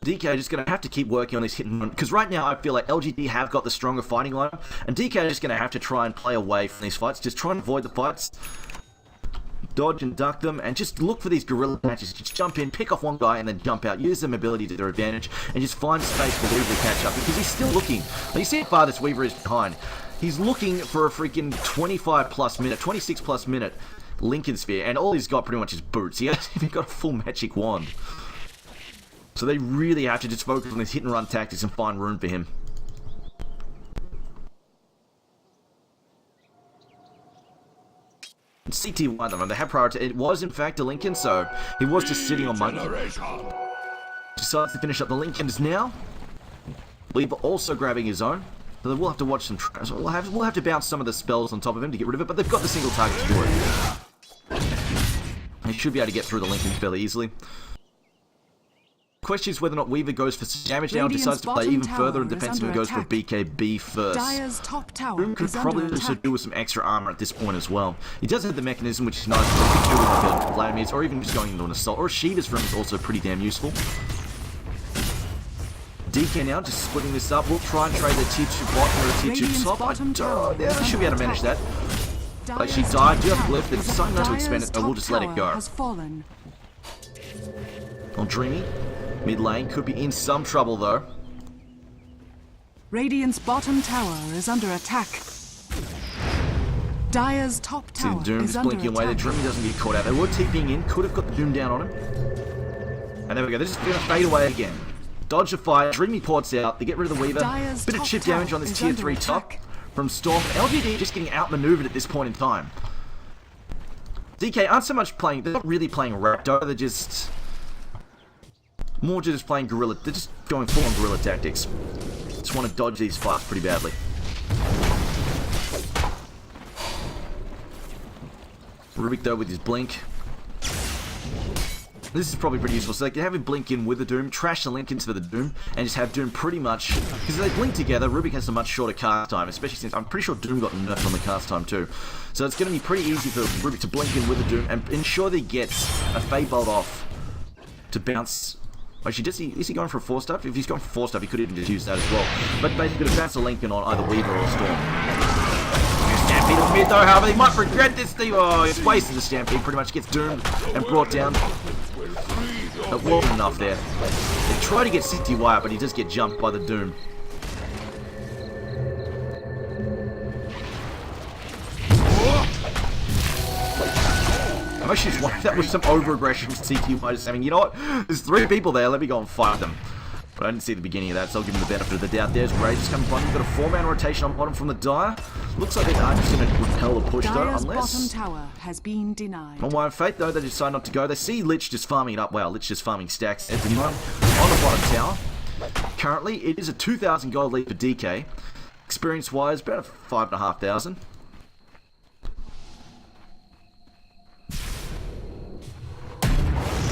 DK just going to have to keep working on his hit and run, because right now I feel like LGD have got the stronger fighting line, and DK is just going to have to try and play away from these fights, just try and avoid the fights. Dodge and duck them, and just look for these guerrilla matches. Just jump in, pick off one guy, and then jump out. Use their mobility to their advantage, and just find space for Weaver to catch up, because he's still looking. You see how far this Weaver is behind. He's looking for a freaking 25-plus minute, 26-plus minute Lincoln Sphere, and all he's got pretty much is boots. He hasn't even got a full magic wand. So they really have to just focus on his hit-and-run tactics and find room for him. CT1 them, and they had priority. It was in fact a Lincoln, so he was just sitting on money. Decides to finish up the Lincolns now. Weaver also grabbing his own. So we'll have to watch some. We'll have to bounce some of the spells on top of him to get rid of it, but they've got the single target to do it. They should be able to get through the Lincolns fairly easily. Question is whether or not Weaver goes for some damage now and decides to play even further in defensive and goes for a BKB first. Doom could probably also do with some extra armor at this point as well. He does have the mechanism, which is nice, but he could do with a Vladimir's, or even just going into an assault, or a Shiva's for him is also pretty damn useful. DK now just splitting this up. We'll try and trade the tier 2 bottom or a tier 2 top. Yeah, they should be able to manage that. Like she died, do you have a glyph? They're deciding not to expand it, but we'll just let it go. On Dreamy. Mid lane could be in some trouble though. Radiant's bottom tower is under attack. Dire's top tower See, Doom is is under blinking away. The attack. Dreamy doesn't get caught out. They were TPing in, could have got the Doom down on him. And there we go. They're just going to fade away again. Dodge the fire. Dreamy ports out. They get rid of the Weaver. Dire's Bit of top chip tower damage on this is tier under 3 top attack. from Storm. LGD just getting outmaneuvered at this point in time. DK aren't so much playing. They're not really playing Raptor. They're just more just playing guerrilla. They're just going full on guerrilla tactics. Just want to dodge these fights pretty badly. Rubik though with his blink. This is probably pretty useful. So they can have him blink in with the Doom, trash the Lincolns for the Doom, and just have Doom pretty much... Because if they blink together, Rubik has a much shorter cast time, especially since I'm pretty sure Doom got nerfed on the cast time too. So it's going to be pretty easy for Rubik to blink in with the Doom and ensure that he gets a Fade Bolt off to bounce... Actually, is he going for a 4-star? If he's going for 4-star, he could even just use that as well. But basically, to bounce a Lincoln on either Weaver or Storm. Stampede of mid though, however, he might regret this thing. Oh, he's wasted the Stampede, pretty much gets doomed and brought down. It wasn't enough there. They try to get CTY out, but he does get jumped by the Doom. I'm actually just wondering if that was some over-aggression from CTY just saying, you know what, there's 3 people there, let me go and fight them. But I didn't see the beginning of that, so I'll give him the benefit of the doubt. There's Rage coming by. We've got a 4-man rotation on bottom from the Dire. Looks like they are just going to repel the push though, Dire's unless... bottom tower has been denied. On Wild Fate though, they decide not to go. They see Lich just farming it up. Wow, Lich just farming stacks. As the on the bottom tower. Currently, it is a 2,000 gold lead for DK. Experience-wise, about 5,500.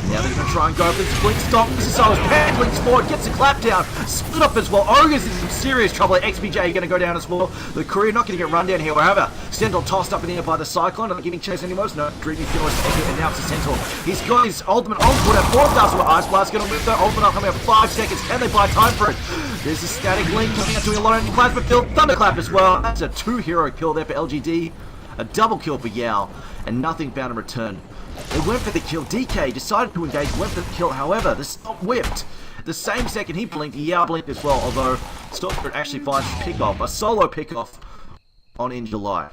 Now they're going to try and go for this blink stop. This is so bad. Blinks forward, gets a clap down. Split up as well. Ogre's in some serious trouble. XBJ going to go down as well. The Courier not going to get run down here. However, Centaur tossed up in the air by the Cyclone. Not giving chase anymore. No, Dreamy Fearless and now it's a Centaur. He's got his ultimate on put at 4,000 with Ice Blast. Going to move that ultimate up coming up 5 seconds. Can they buy time for it? There's a static link coming up doing a lot of plasma field. Thunderclap as well. That's a 2-hero kill there for LGD. A double kill for Yao. And nothing found in return. They went for the kill. DK decided to engage, went for the kill. However, the stop whipped. The same second he blinked, Yao blinked as well. Although Stalker actually finds a pick-off, a solo pick-off on in July.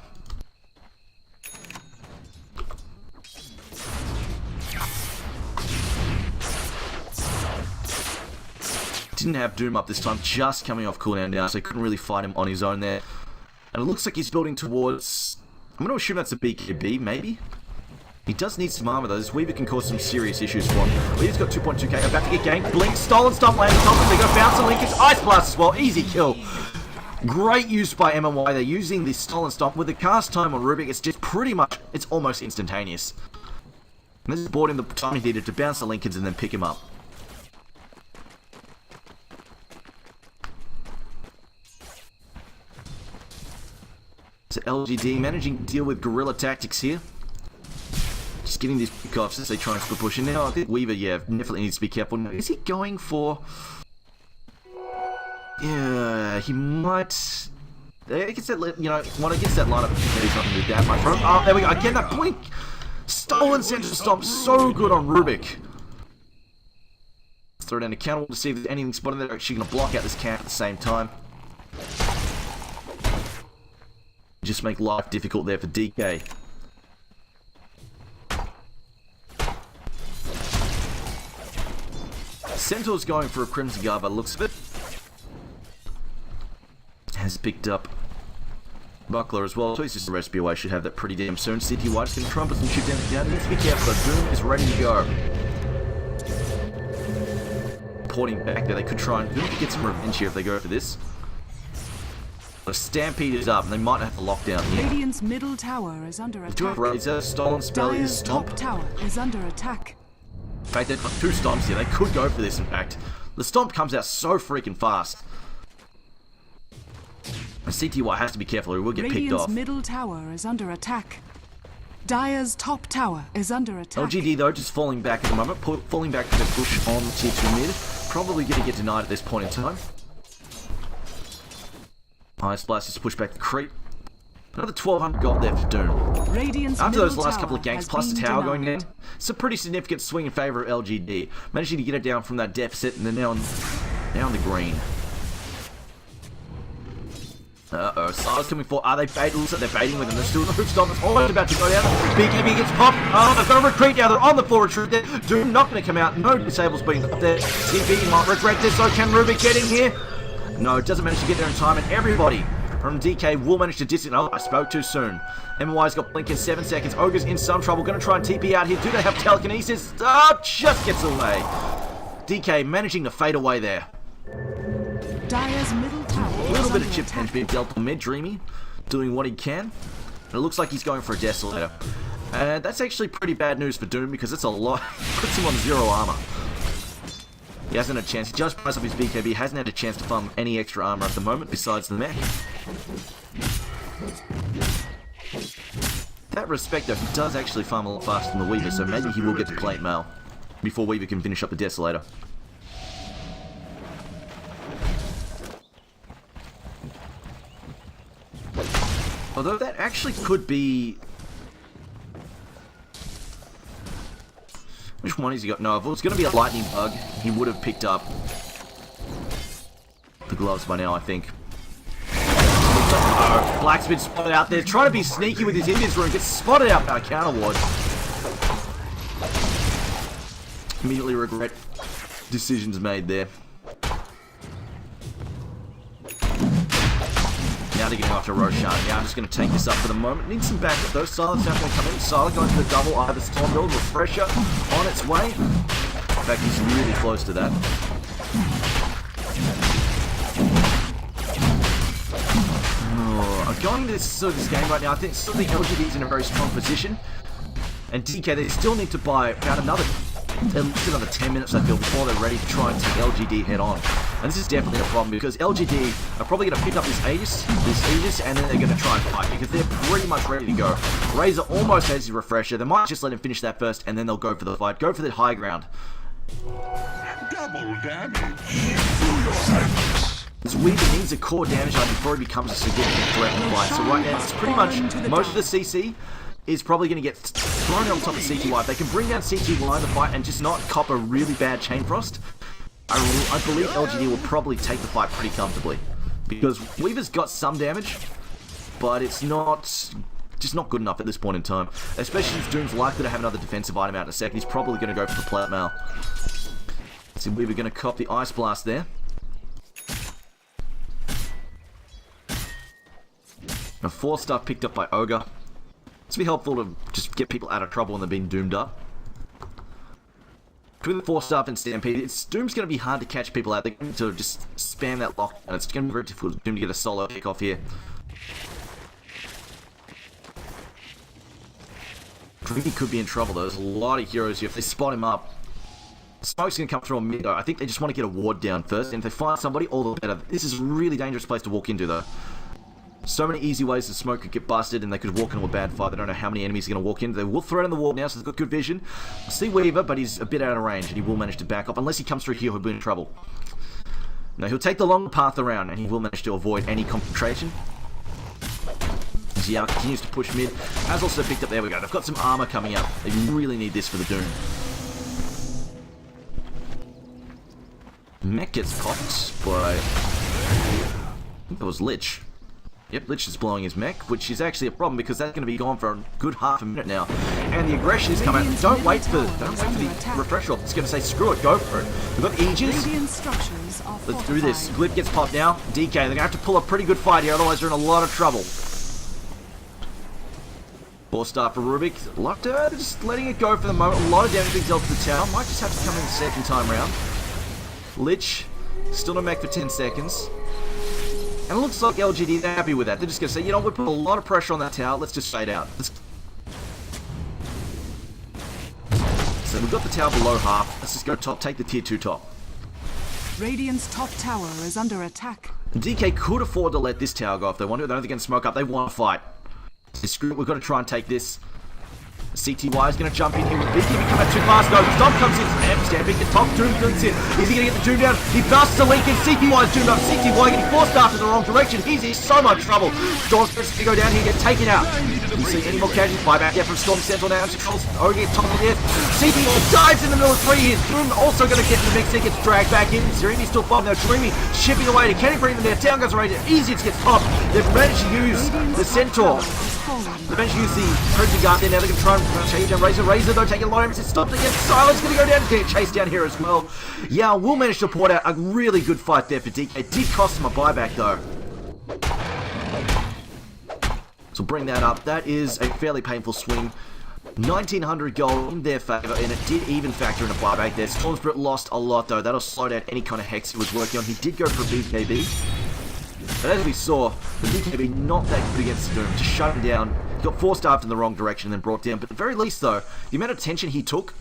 Didn't have Doom up this time, just coming off cooldown now, so he couldn't really fight him on his own there. And it looks like he's building towards... I'm going to assume that's a BKB, maybe? He does need some armor though. This Weaver can cause some serious issues for him. Weaver's got 2.2k, about to get ganked. Blink, stolen, stomp, land, top. They go bounce and link his Ice Blast as well. Easy kill. Great use by MMY. They're using the stolen stomp with the cast time on Rubik. It's just pretty much, it's almost instantaneous. And this has bought him the time he needed to bounce the Linkins and then pick him up. So LGD managing to deal with guerrilla tactics here. Just getting these pickoffs as they try and split push. And now I think Weaver, yeah, definitely needs to be careful. Now, is he going for... Yeah, he might... I guess that, you know, when I get that lineup, he's not going to do that much. Oh, there we go. Again, that blink. Stolen central stomp. So good on Rubik. Let's throw down a counter to see if there's anything spotted there. Actually going to block out this camp at the same time. Just make life difficult there for DK. Centaur's going for a Crimson Guard by the looks of it. Has picked up Buckler as well. So he's just a recipe away. Should have that pretty damn soon. CT White's going to trumpet some shit down. Needs to be careful. Doom is ready to go. Porting back there. They could try and Doom could get some revenge here if they go for this. The Stampede is up, and they might have to lock down here. Radiant's middle tower is under attack. Razor, Stolen Spell is Dire's Stomp. top tower is under attack. In fact, they've got 2 stomps here. They could go for this, in fact. The stomp comes out so freaking fast. And CTY has to be careful or he will get picked off. Radiant's middle tower is under attack. Dire's top tower is under attack. LGD, though, just falling back at the moment. Falling back to the push on tier 2 mid. Probably going to get denied at this point in time. Ice Blast is pushed back the creep. Another 1200 gold there for Doom. Radiant's After those last tower couple of ganks, has plus the been tower denied. going in, it's a pretty significant swing in favour of LGD. Managing to get it down from that deficit, and they're now on the green. Uh-oh, Silas coming for. Are they baiting? Looks like they're baiting with them. They're still in the hook stop. It's almost about to go down. BKB gets popped. Oh, they've got a retreat now. They're on the floor retreat there. Doom not going to come out. No disables being up there. CB might regret this. So can Rubik get in here? No, it doesn't manage to get there in time. And everybody from DK will manage to distance. Oh, I spoke too soon. MY's got blink in 7 seconds. Ogre's in some trouble. Going to try and TP out here. Do they have telekinesis? Oh, just gets away. DK managing to fade away there. Dire's middle tower. A little bit of chip damage being dealt on mid. Dreamy doing what he can. And it looks like he's going for a Desolator. And that's actually pretty bad news for Doom because it's a lot. Puts him on 0 armor. He hasn't had a chance. He just priced up his BKB. Hasn't had a chance to farm any extra armor at the moment besides the mech. That respect though, he does actually farm a lot faster than the Weaver, so maybe he will get to plate mail before Weaver can finish up the Desolator. Although that actually could be... Which one has he got? No, if it was going to be a lightning bug, he would have picked up the gloves by now, I think. Oh, Black's been spotted out there, trying to be sneaky with his Indians room, gets spotted out by a counter ward. Immediately regret decisions made there. Now they're getting after Roshan. Now I'm just going to take this up for the moment. Need some backup though. Silence not going to come in. Silent going to the double. Either Storm Build, Refresher on its way. In fact, he's really close to that. I'm going into this game right now. I think still the LGD is in a very strong position. And DK, they still need to buy about another 10 minutes, I feel, before they're ready to try and take LGD head on. And this is definitely a problem because LGD are probably going to pick up this Aegis, and then they're going to try and fight because they're pretty much ready to go. Razor almost has his Refresher. They might just let him finish that first, and then they'll go for the fight. Go for the high ground. Double damage. This Weaver needs a core damage item before he becomes a significant threat in the fight. So right now, it's pretty much most of the CC is probably going to get thrown on top of CTY. If they can bring down CTY in the fight and just not cop a really bad Chain Frost, I believe LGD will probably take the fight pretty comfortably. Because Weaver's got some damage, but it's not just not good enough at this point in time. Especially if Doom's likely to have another defensive item out in a second. He's probably going to go for the plate mail. So we were going to cop the Ice Blast there. Now 4-star picked up by Ogre. It's be helpful to just get people out of trouble when they're being doomed up. Between the 4-star and Stampede, Doom's going to be hard to catch people out. They're going to just spam that lock, and it's going to be very difficult for Doom to get a solo pick off here. Dreamy could be in trouble though. There's a lot of heroes here. If they spot him up, Smoke's going to come through on mid though. I think they just want to get a ward down first, and if they find somebody, all the better. This is a really dangerous place to walk into though. So many easy ways the Smoke could get busted, and they could walk into a bad fight. They don't know how many enemies are going to walk in. They will throw it in the ward now, so they've got good vision. I see Weaver, but he's a bit out of range, and he will manage to back off. Unless he comes through here, he'll be in trouble. Now, he'll take the long path around, and he will manage to avoid any concentration. Xiao continues to push mid. Has also picked up, there we go. They've got some armor coming up. They really need this for the Doom. Mech gets popped by, I think it was Lich. Yep, Lich is blowing his mech, which is actually a problem because that's going to be gone for a good half a minute now. And the aggression is coming out. Don't wait for the refresher off. It's going to say, screw it, go for it. We've got Aegis. Let's do this. Glib gets popped now. DK, they're going to have to pull a pretty good fight here, otherwise they're in a lot of trouble. 4-star for Rubik. They're just letting it go for the moment. A lot of damage being dealt to the tower. Might just have to come in the second time round. Lich, still no mech for 10 seconds. And it looks like LGD, they're happy with that. They're just going to say, you know, we put a lot of pressure on that tower. Let's just fade out. So we've got the tower below half. Let's just go top, take the tier 2 top. Radiant's top tower is under attack. And DK could afford to let this tower go if they want to. They don't think they can smoke up. They want to fight. So screw it, we've got to try and take this. CTY is going to jump in here with BKB coming out too fast. No, Stomp comes in. Stamping the top. Doom comes in. Is he going to get the Doom down? He busts the link in. CTY is doomed up. CTY getting forced after the wrong direction. He's in so much trouble. Storm's going to go down here and get taken out. You see any more casualties? Buyback there from Storm Central now. Controls. Ogre gets top of the earth. CTY dives in the middle of 3 here. Doom also going to get in the mix. He gets dragged back in. Zerimi's still bombed. Now Dreamy chipping away. Can he bring them there? Town goes away. Easy to get popped. They've managed to use the Centaur. They've managed to use the Crimson Guard there. Now they can try and chase down Razor though, taking a lot of damage. It's stopped again. Silence going to go down. Get chased down here as well. Yeah, we'll manage to port out a really good fight there for DK. It did cost him a buyback though. So bring that up. That is a fairly painful swing. 1900 gold in their favour, and it did even factor in a buyback there. Storm Spirit lost a lot though. That'll slow down any kind of hex he was working on. He did go for a BKB. But as we saw, the BKB not that good against Doom. Just shut him down. He got 4-starved in the wrong direction and then brought down. But at the very least though, the amount of tension he took,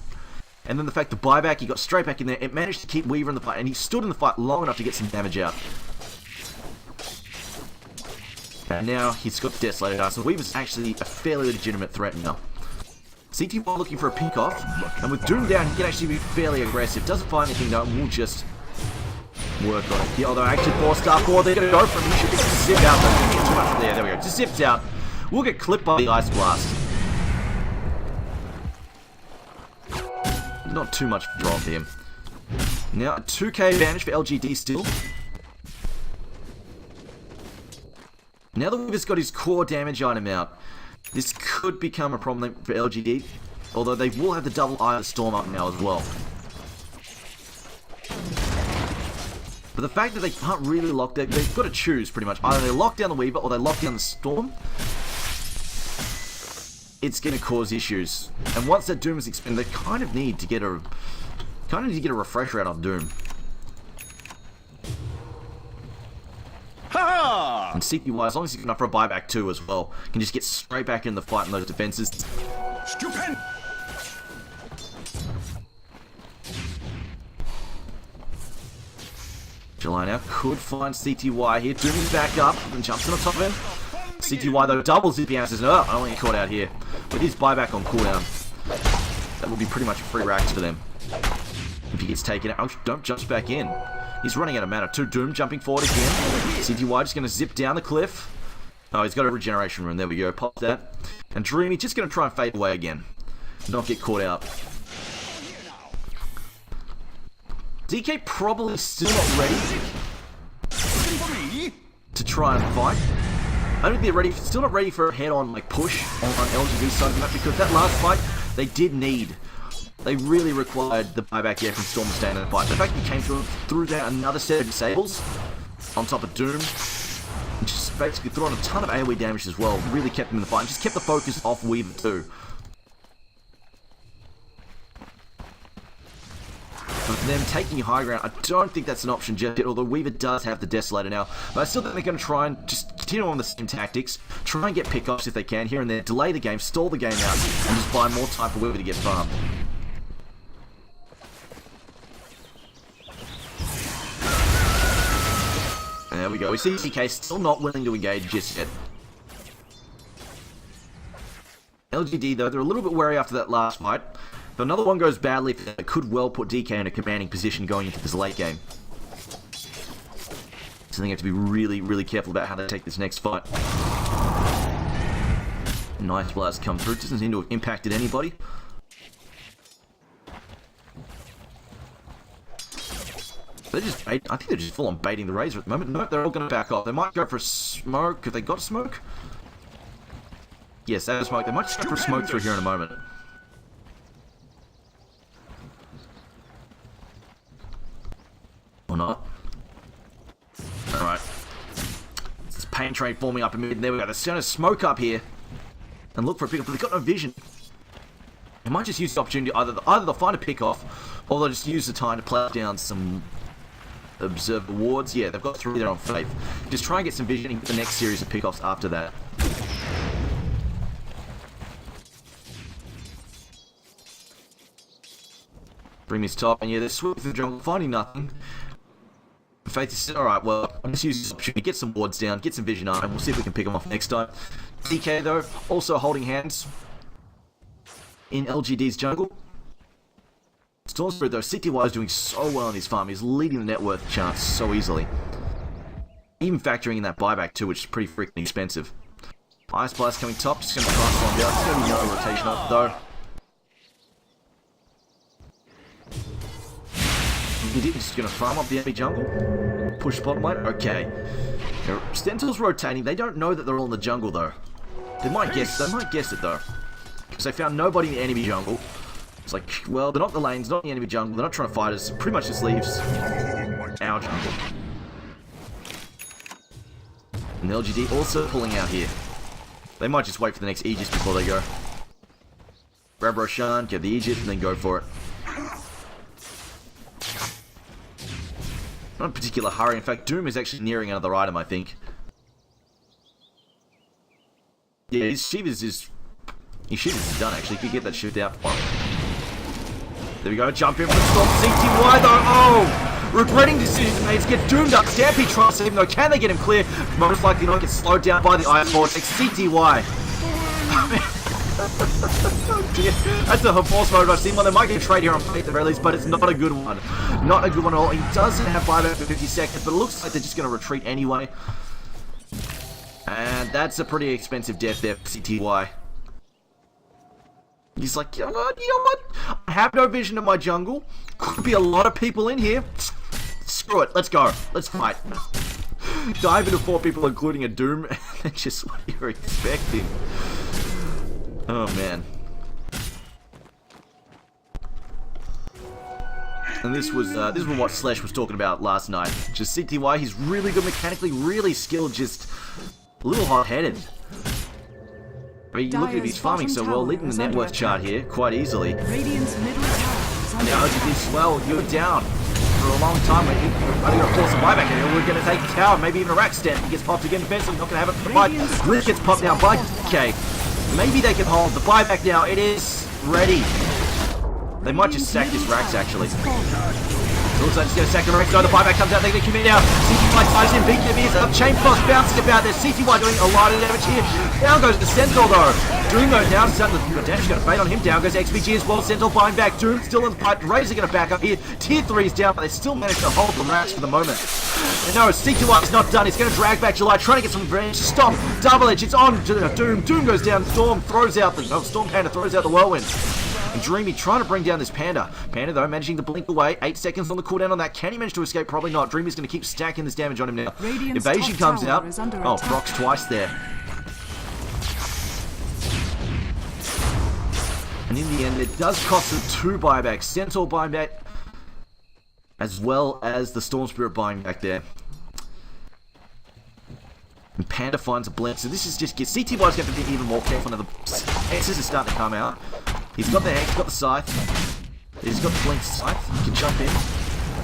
and then the fact the buyback, he got straight back in there, it managed to keep Weaver in the fight, and he stood in the fight long enough to get some damage out. And now he's got the Desolated Eye, so Weaver's actually a fairly legitimate threat now. CT1 looking for a pick off, and with Doom down, he can actually be fairly aggressive. Doesn't find anything though, and we'll just work on it. Yeah, although actually 4-star 4, they're going to go for him. He should be able to zip out, but he get too much from there. There we go. Just zipped out. We'll get clipped by the Ice Blast. Not too much drop here. Now, a 2k advantage for LGD still. Now that Weaver's got his core damage item out, this could become a problem for LGD. Although they will have the double Eye of the Storm up now as well. But the fact that they can't really lock down, they've got to choose pretty much. Either they lock down the Weaver or they lock down the Storm. It's going to cause issues. And once that Doom is expended, they kind of need to get a refresher out on Doom. Ha! And CPY, as long as he's enough for a buyback too as well, can just get straight back in the fight in those defenses. Stupid! July now could find CTY here. Doom is back up and jumps on the top of him. CTY though doubles his bounces. Oh, I don't get caught out here. With his buyback on cooldown, that will be pretty much free racks for them. If he gets taken out, don't jump back in. He's running out of mana too. Doom jumping forward again. CTY just going to zip down the cliff. Oh, he's got a regeneration rune. There we go. Pop that. And Dreamy just going to try and fade away again. Not get caught out. DK probably still not ready to try and fight. I don't think they're ready, still not ready for a head-on like push on LGD side of the map, because that last fight, they did need. They really required the buyback here from Storm to stay in the fight. The fact that he came through down another set of disables on top of Doom, and just basically threw on a ton of AoE damage as well, really kept them in the fight, and just kept the focus off Weaver too. But them taking high ground, I don't think that's an option just yet, although Weaver does have the Desolator now. But I still think they're going to try and just continue on the same tactics, try and get pickoffs if they can here and there, delay the game, stall the game out, and just buy more time for Weaver to get farmed. There we go. We see DK still not willing to engage just yet. LGD, though, they're a little bit wary after that last fight. If another one goes badly, it could well put DK in a commanding position going into this late game. So they have to be really, really careful about how they take this next fight. Nice blast come through. Doesn't seem to have impacted anybody. They're just I think they're just full on baiting the Razor at the moment. Nope, they're all going to back off. They might go for a smoke. Have they got a smoke? Yes, they have a smoke. They might just go for a smoke through here in a moment. Or not. Alright. This pain train forming up in mid. There we go. They're going to smoke up here and look for a pickoff, but they've got no vision. They might just use the opportunity. Either they'll find a pickoff, or they'll just use the time to play down some observer wards. Yeah, they've got 3 there on Faith. Just try and get some vision and get the next series of pickoffs after that. Bring this top, and yeah, they're sweeping through the jungle, finding nothing. Faith is alright, well, I'm just using this opportunity to get some wards down, get some vision up, and we'll see if we can pick them off next time. DK, though, also holding hands in LGD's jungle. Storm Spirit, though, CTY is doing so well in his farm. He's leading the net worth chart so easily. Even factoring in that buyback, too, which is pretty freaking expensive. Ice Blast coming top, just going to try and farm out. There's going to be no rotation up, though. He's just going to farm up the enemy jungle. Push bottom lane. Okay. Stentil's rotating. They don't know that they're all in the jungle, though. They might guess it, though. Because they found nobody in the enemy jungle. It's like, well, they're not the lanes, not in the enemy jungle. They're not trying to fight us. Pretty much just leaves our jungle. And the LGD also pulling out here. They might just wait for the next Aegis before they go. Grab Roshan, get the Aegis, and then go for it. Not in particular hurry. In fact, Doom is actually nearing another item, I think. Yeah, his Shivas is done, actually. He could get that shift out for him. There we go. Jump in for the Storm. CTY, though. Oh! Regretting decisions made. Gets doomed up. Stampede trying to save him, though. Can they get him clear? Most likely not. Get slowed down by the Iron Vortex. CTY. Oh dear. That's a force mode I've seen one. They might get a trade here on Fate at the very least, but it's not a good one. Not a good one at all. He doesn't have buyback for 50 seconds, but it looks like they're just going to retreat anyway. And that's a pretty expensive death there for CTY. He's like, you know what? I have no vision of my jungle. Could be a lot of people in here. Screw it. Let's go. Let's fight. Dive into 4 people, including a Doom. That's just what you're expecting. Oh, man. And this was what Slash was talking about last night. Just CTY, he's really good mechanically, really skilled, just a little hot-headed. I mean, look at him, he's farming so well, leading the net worth chart here quite easily. Radiant's middle tower. Now, LGD, well, you're down for a long time. I think we're going to force a buyback here. We're going to take the tower, maybe even a rack stand. He gets popped again defensively, not going to have it for the fight. Liz gets popped down by DK. Maybe they can hold the buyback now. It is ready. They might just sack this Rax, actually. Looks like it's going to sack the Rax. No, the buyback comes out. They're going to commit now. CTY ties in. Big Nibby is up. Chain Frost bouncing about there. CTY doing a lot of damage here. Down goes the Centaur, though. Doom goes down. The damage going to fade on him. Down goes XPG as well. Centaur buying back. Doom still in the fight. Razor going to back up here. Tier 3 is down, but they still manage to hold the Rax for the moment. And no, CTY is not done. He's going to drag back July, trying to get some range. Stop. Double edge. It's on Doom. Doom goes down. Storm throws out the... No, Storm Panda throws out the Whirlwind. And Dreamy trying to bring down this Panda. Panda, though, managing to blink away. 8 seconds on the cooldown on that. Can he manage to escape? Probably not. Dreamy's going to keep stacking this damage on him now. Radiant's Evasion top comes tower out. is under Oh, attack. procs twice there. And in the end, it does cost them 2 buybacks. Centaur buyback, as well as the Storm Spirit buying back there. And Panda finds a blink. So this is just... CTY's going to have to be even more careful now. The X's are starting to come out. He's got the Hex, he's got the Scythe. He's got the Blink Scythe. He can jump in.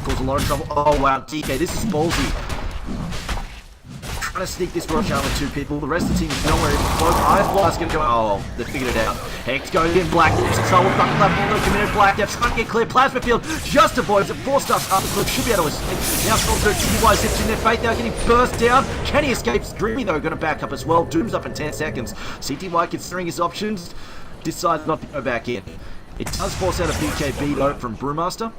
Cause a lot of trouble. Oh, wow. DK, this is ballsy. Trying to sneak this Rosh with 2 people. The rest of the team is nowhere even close. Ice Blast going to go... Oh, they figured it out. Hex goes in. Black Depth's control. Fucking left hand committed. Black Depth trying to get clear. Plasma Field just avoids it. 4 stars up the cliff. Should be able to escape. Now Storm Spirit CTY zips in their faith. Now getting burst down. Can he escape? Dreamy, though, going to back up as well. Doom's up in 10 seconds. CTY, considering his options, decides not to go back in. It does force out a BKB, though, from Brewmaster.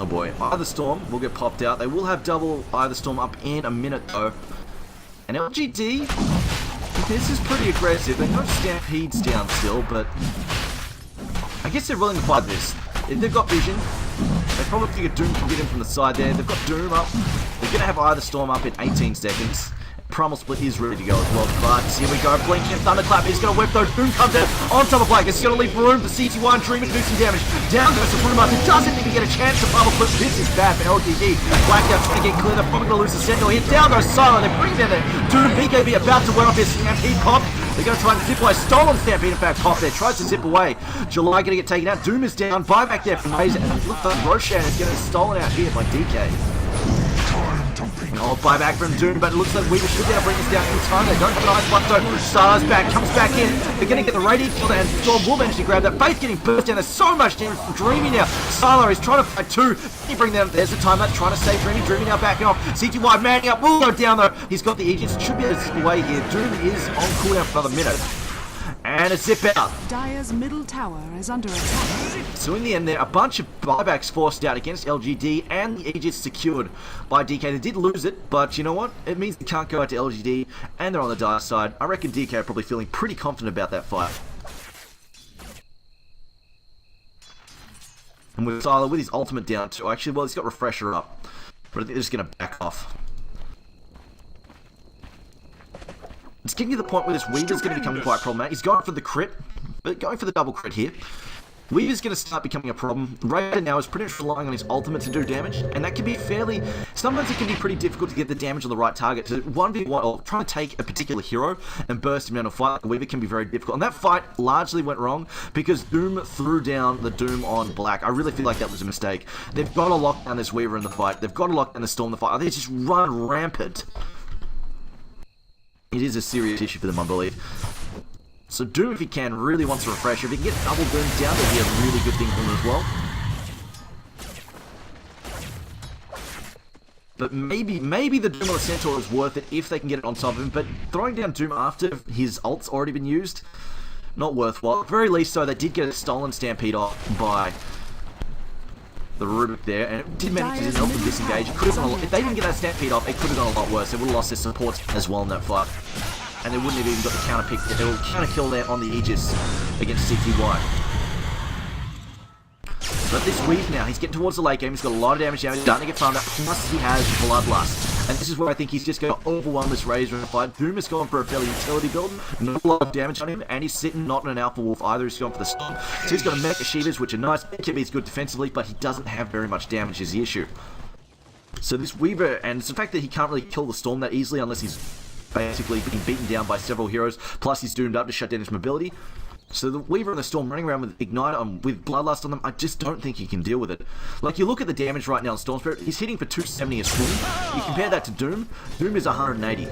Oh boy, Either Storm will get popped out. They will have double Either Storm up in a minute though. And LGD, this is pretty aggressive. They got Stampedes down still, but I guess they're willing to fight this. If they've got vision, they probably figure Doom can get in from the side there. They've got Doom up. They're going to have Either Storm up in 18 seconds. Primal Split is ready to go as well, but here we go, blinking and Thunderclap, he's going to whip those, Doom comes out on top of Black, it's going to leave room for CT1 and Dreamer to do some damage, down goes the Brewmaster, doesn't even get a chance to Primal Split, this is bad for LGD, Black out trying to get clear, they're probably going to lose the Sentinel here, down goes Silo, they bring down there, Doom, BKB about to wear off his Stampede pop, they're going to try and zip away, stolen Stampede in fact, pop there, tries to zip away, July going to get taken out, Doom is down, buyback there from Maze, and look like Roshan is going to get stolen out here by DK. Oh, buyback from Doom, but it looks like Weaver should be able to bring this down in time. They don't have an ice block though. Star's back, comes back in. They're going to get the Radiant kill and Storm will manage to grab that. Faith getting burst down. There's so much damage from Dreamy now. Silo is trying to fight 2. He bring them. There's the time that's trying to save Dreamy. Dreamy now backing off. CTY manning up. Will go down though. He's got the Aegis. Should be able to zip away here. Doom is on cooldown for another minute. And a zip out. Dire's middle tower is under attack. So in the end there, a bunch of buybacks forced out against LGD and the Aegis secured by DK. They did lose it, but you know what? It means they can't go out to LGD and they're on the Dire side. I reckon DK are probably feeling pretty confident about that fight. And with Silo with his ultimate down too. Actually, well, he's got Refresher up. But I think they're just going to back off. It's getting to the point where this Weaver's going to become quite problematic. He's going for the crit, but going for the double crit here. Weaver's going to start becoming a problem. Raider now is pretty much relying on his ultimate to do damage, and that can be fairly... Sometimes it can be pretty difficult to get the damage on the right target. To 1v1, or trying to take a particular hero and burst him down a fight like Weaver can be very difficult. And that fight largely went wrong because Doom threw down the Doom on Black. I really feel like that was a mistake. They've got to lock down this Weaver in the fight. They've got to lock down the Storm in the fight. They just run rampant. It is a serious issue for them, I believe. So Doom, if he can, really wants to refresh. If he can get double Doom down, that'd be a really good thing for him as well. But maybe the Doom on the Centaur is worth it if they can get it on top of him. But throwing down Doom after his ult's already been used, not worthwhile. At the very least, though, they did get a stolen Stampede off by the Rubik there, and it did manage to help them disengage. It could have gone a lot, if they didn't get that Stampede off, it could have gone a lot worse. They would have lost their supports as well in that fight. And they wouldn't have even got the counter pick. They will counter kill there on the Aegis against CTY. But this Weave now, he's getting towards the late game, he's got a lot of damage now, he's starting to get farmed up, plus he has Bloodlust. And this is where I think he's just going to overwhelm this Razor in the fight. Doom has gone for a fairly utility build, not a lot of damage on him, and he's sitting not in an Alpha Wolf either, he's gone for the Storm. So he's got a Mecha Shivas, which are nice, BKB's good defensively, but he doesn't have very much damage is the issue. So this Weaver, and it's the fact that he can't really kill the Storm that easily unless he's basically being beaten down by several heroes, plus he's doomed up to shut down his mobility. So the Weaver and the Storm running around with Ignite with Bloodlust on them, I just don't think he can deal with it. Like, you look at the damage right now on Storm Spirit, he's hitting for 270 a swing. You compare that to Doom, Doom is 180.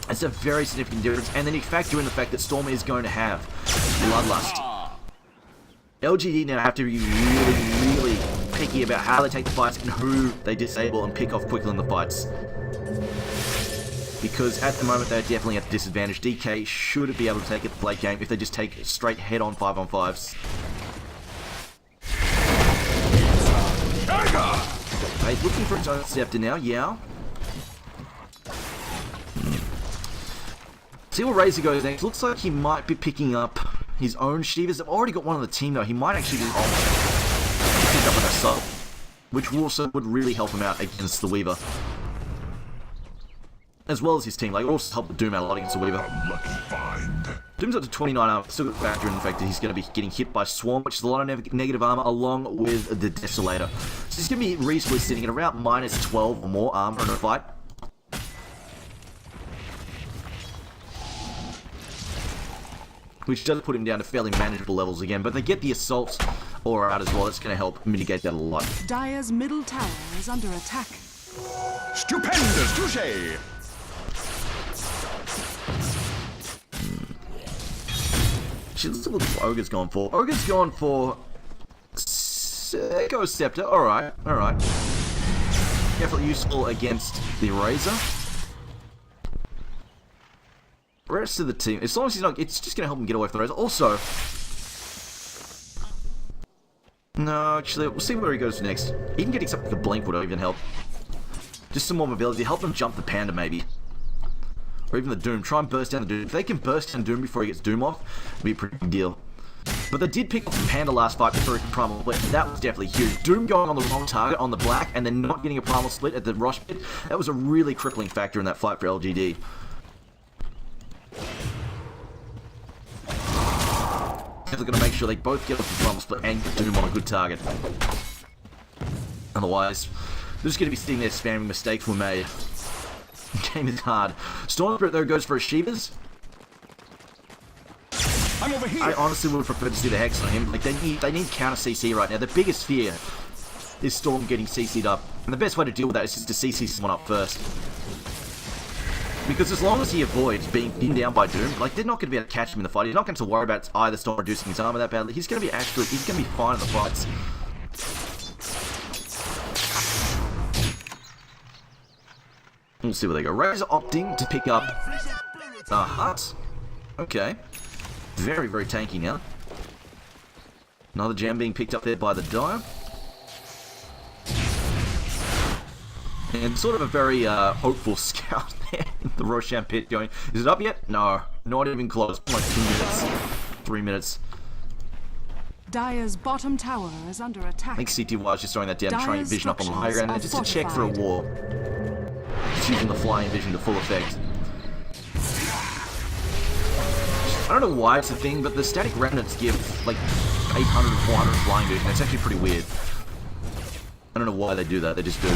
It's a very significant difference, and then you factor in the fact that Storm is going to have Bloodlust. LGD now have to be really picky about how they take the fights and who they disable and pick off quickly in the fights. Because at the moment they're definitely at a disadvantage. DK should be able to take it the late game if they just take straight head-on 5-on-5s. He's looking for his own scepter now, yeah. See where Razor goes next. Looks like he might be picking up his own Shivas. They've already got one on the team though. He might actually be pick up an assault, which also would really help him out against the Weaver. As well as his team. Like, it would also help the Doom out a lot against the Weaver. Lucky find. Doom's up to 29 armor. Still got to factor in the fact that he's going to be getting hit by Swarm, which is a lot of negative armor, along with the Desolator. So he's going to be reasonably sitting at around minus 12 or more armor in a fight. Which does put him down to fairly manageable levels again, but they get the Assault aura out as well. It's going to help mitigate that a lot. Dire's middle tower is under attack. Stupendous touche! Let's look what Ogre's gone for. Ogre's gone for Echo Scepter. Alright, alright. Definitely useful against the Razor. Rest of the team, as long as he's not, it's just going to help him get away from the Razor. Also, no, actually, we'll see where he goes next. Even getting something like a Blink would even help. Just some more mobility, help him jump the Panda maybe. Or even the Doom. Try and burst down the Doom. If they can burst down Doom before he gets Doom off, it'll be a pretty big deal. But they did pick up the Panda last fight before he could Primal Split. That was definitely huge. Doom going on the wrong target on the black and then not getting a Primal Split at the Rosh pit. That was a really crippling factor in that fight for LGD. They're going to make sure they both get off the Primal Split and get Doom on a good target. Otherwise, they're just going to be sitting there spamming mistakes were made. The game is hard. Storm Spirit though goes for a Shivas. I'm over here. I honestly would prefer to see the Hex on him. Like they need counter CC right now. The biggest fear is Storm getting CC'd up. And the best way to deal with that is just to CC someone up first. Because as long as he avoids being pinned down by Doom, like they're not going to be able to catch him in the fight. He's not going to worry about either Storm reducing his armor that badly. He's going to be fine in the fights. We'll see where they go. Razor opting to pick up a Hut. Okay. Very, very tanky now. Another gem being picked up there by the Dire. And sort of a very hopeful scout there in the Roshan pit going, is it up yet? No, not even close. Like 2 minutes, 3 minutes. Dire's bottom tower is under attack. I think CTY was just throwing that down, trying to Dire's vision up on the high ground, and just to check for a war. Just using the flying vision to full effect. I don't know why it's a thing, but the static remnants give like 800 or 400 flying vision. It's actually pretty weird. I don't know why they do that, they just do.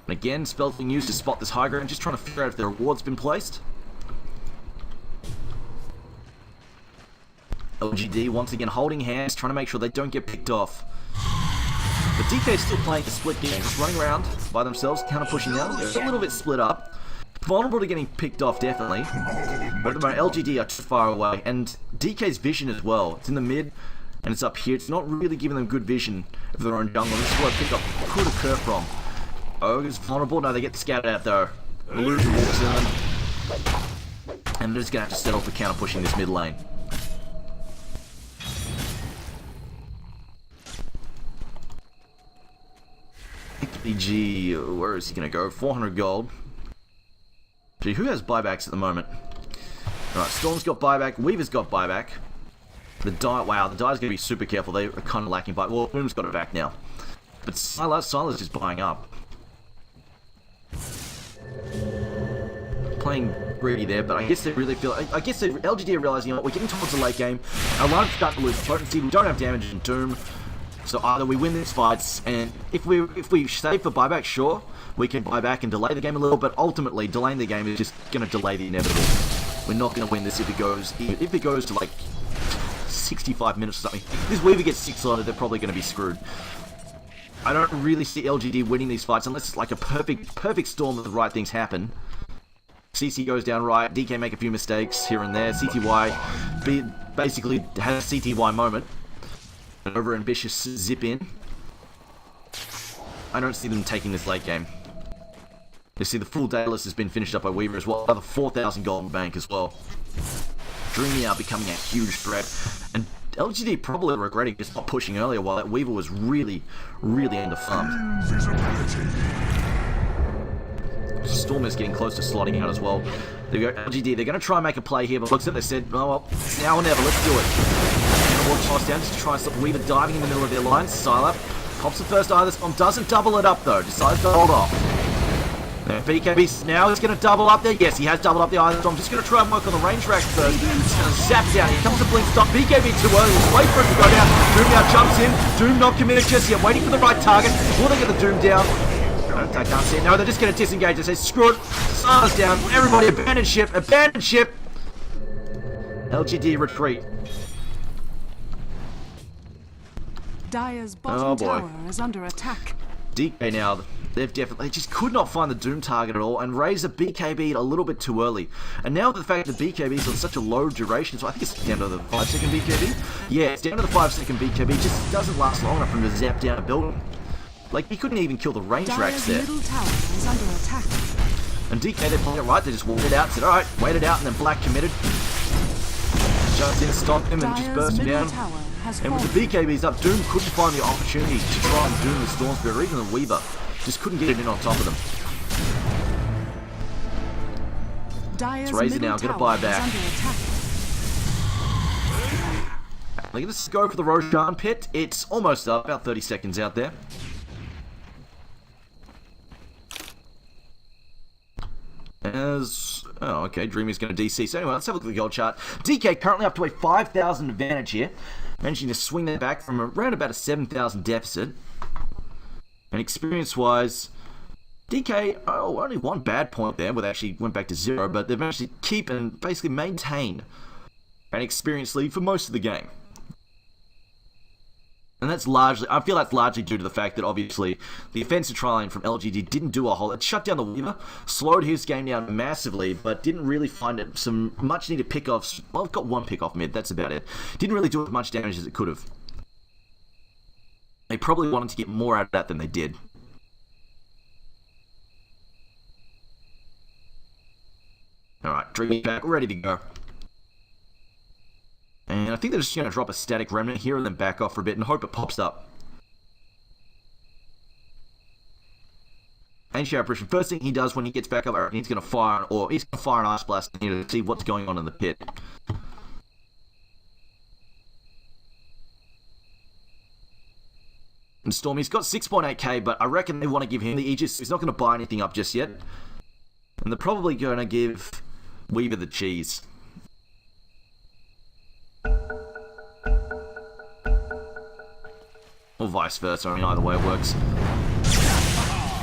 And again, spells being used to spot this high ground, just trying to figure out if the reward's been placed. LGD once again holding hands, trying to make sure they don't get picked off. But DK is still playing the split game, just running around by themselves, counter pushing out. It's a little bit split up. Vulnerable to getting picked off, definitely. But at the moment, LGD are too far away. And DK's vision as well. It's in the mid, and it's up here. It's not really giving them good vision of their own jungle. This is where a pickup could occur from. Ogre's vulnerable. No, they get scouted out though. Illusion walks in them. And they're just going to have to settle for counter pushing this mid lane. XPG, where is he going to go? 400 gold. Gee, who has buybacks at the moment? Alright, Storm's got buyback, Weaver's got buyback. The Die, wow, the Die's going to be super careful. They are kind of lacking buyback. Well, Boom's got it back now. But Sylar's just buying up. Playing greedy there, but I guess they really feel... I guess LGD are realizing, you know what, we're getting towards the late game. Our line's starting to lose potency, we don't have damage in Doom. So either we win these fights, and if we save for buyback, sure, we can buy back and delay the game a little, but ultimately, delaying the game is just going to delay the inevitable. We're not going to win this if it goes to like 65 minutes or something. If this Weaver gets 6-sided, they're probably going to be screwed. I don't really see LGD winning these fights unless it's like a perfect storm of the right things happen. CC goes down right, DK make a few mistakes here and there, CTY basically has a CTY moment. An over-ambitious zip in. I don't see them taking this late game. You see the full Daedalus has been finished up by Weaver as well. Another 4,000 gold in bank as well. Dreamy are becoming a huge threat. And LGD probably regretting just not pushing earlier while that Weaver was really, really underfarmed. Invisibility. Stormer's getting close to slotting out as well. There we go, LGD, they're going to try and make a play here, but looks like they said, oh well, it's now or never, let's do it. Walk toss down just to try and stop Weaver diving in the middle of their line. Sylar pops the first eye of this bomb, doesn't double it up though, decides to hold off. Now BKB, now he's going to double up there. Yes, he has doubled up the eye of the bomb. Just going to try and work on the range rack first. Just going to zap down. Here comes the blink stop. BKB too early. Just wait for it to go down. Doom now jumps in. Doom not committed just yet. Waiting for the right target. Will they get the Doom down? I can't see it. No, they're just going to disengage and say, screw it. Sylar's down. Everybody abandon ship. Abandon ship. LGD retreat. Dire's bottom tower is under attack. DK now, they just could not find the Doom target at all and raised the BKB a little bit too early. And now the fact that the BKB is on such a low duration, so I think it's down to the 5-second BKB. Yeah, it's down to the 5-second BKB, it just doesn't last long enough for him to zap down a building. Like, he couldn't even kill the range racks there. Middle tower is under attack. And DK, they played it right, they just waited out, said, alright, wait it out, and then Black committed. Jumped in, stopped him, and just burst him down. And with the BKBs up, Doom couldn't find the opportunity to try and doom the Stormspirit or even the Weaver. Just couldn't get it in on top of them. It's Razor now, gonna buy back. They're gonna go for the Roshan pit. It's almost up, about 30 seconds out there. Oh, okay, Dreamy's going to DC. So anyway, let's have a look at the gold chart. DK currently up to a 5,000 advantage here. Managing to swing that back from around about a 7,000 deficit. And experience-wise, DK, only one bad point there, where they actually went back to 0, but they've managed to keep and basically maintain an experience lead for most of the game. And that's largely, I feel that's largely due to the fact that obviously the offensive trialing from LGD didn't do a whole lot. It shut down the Weaver, slowed his game down massively, but didn't really find it some much needed pickoffs. Well, I've got one pickoff mid, that's about it. Didn't really do as much damage as it could have. They probably wanted to get more out of that than they did. Alright, Dreamy back, ready to go. And I think they're just going to drop a static remnant here and then back off for a bit and hope it pops up. Ancient apparition. First thing he does when he gets back up, he's going to fire an orb. He's going to fire an ice blast to see what's going on in the pit. And Stormy's got 6.8k, but I reckon they want to give him the Aegis. He's not going to buy anything up just yet. And they're probably going to give Weaver the cheese. Or vice versa, I mean either way it works.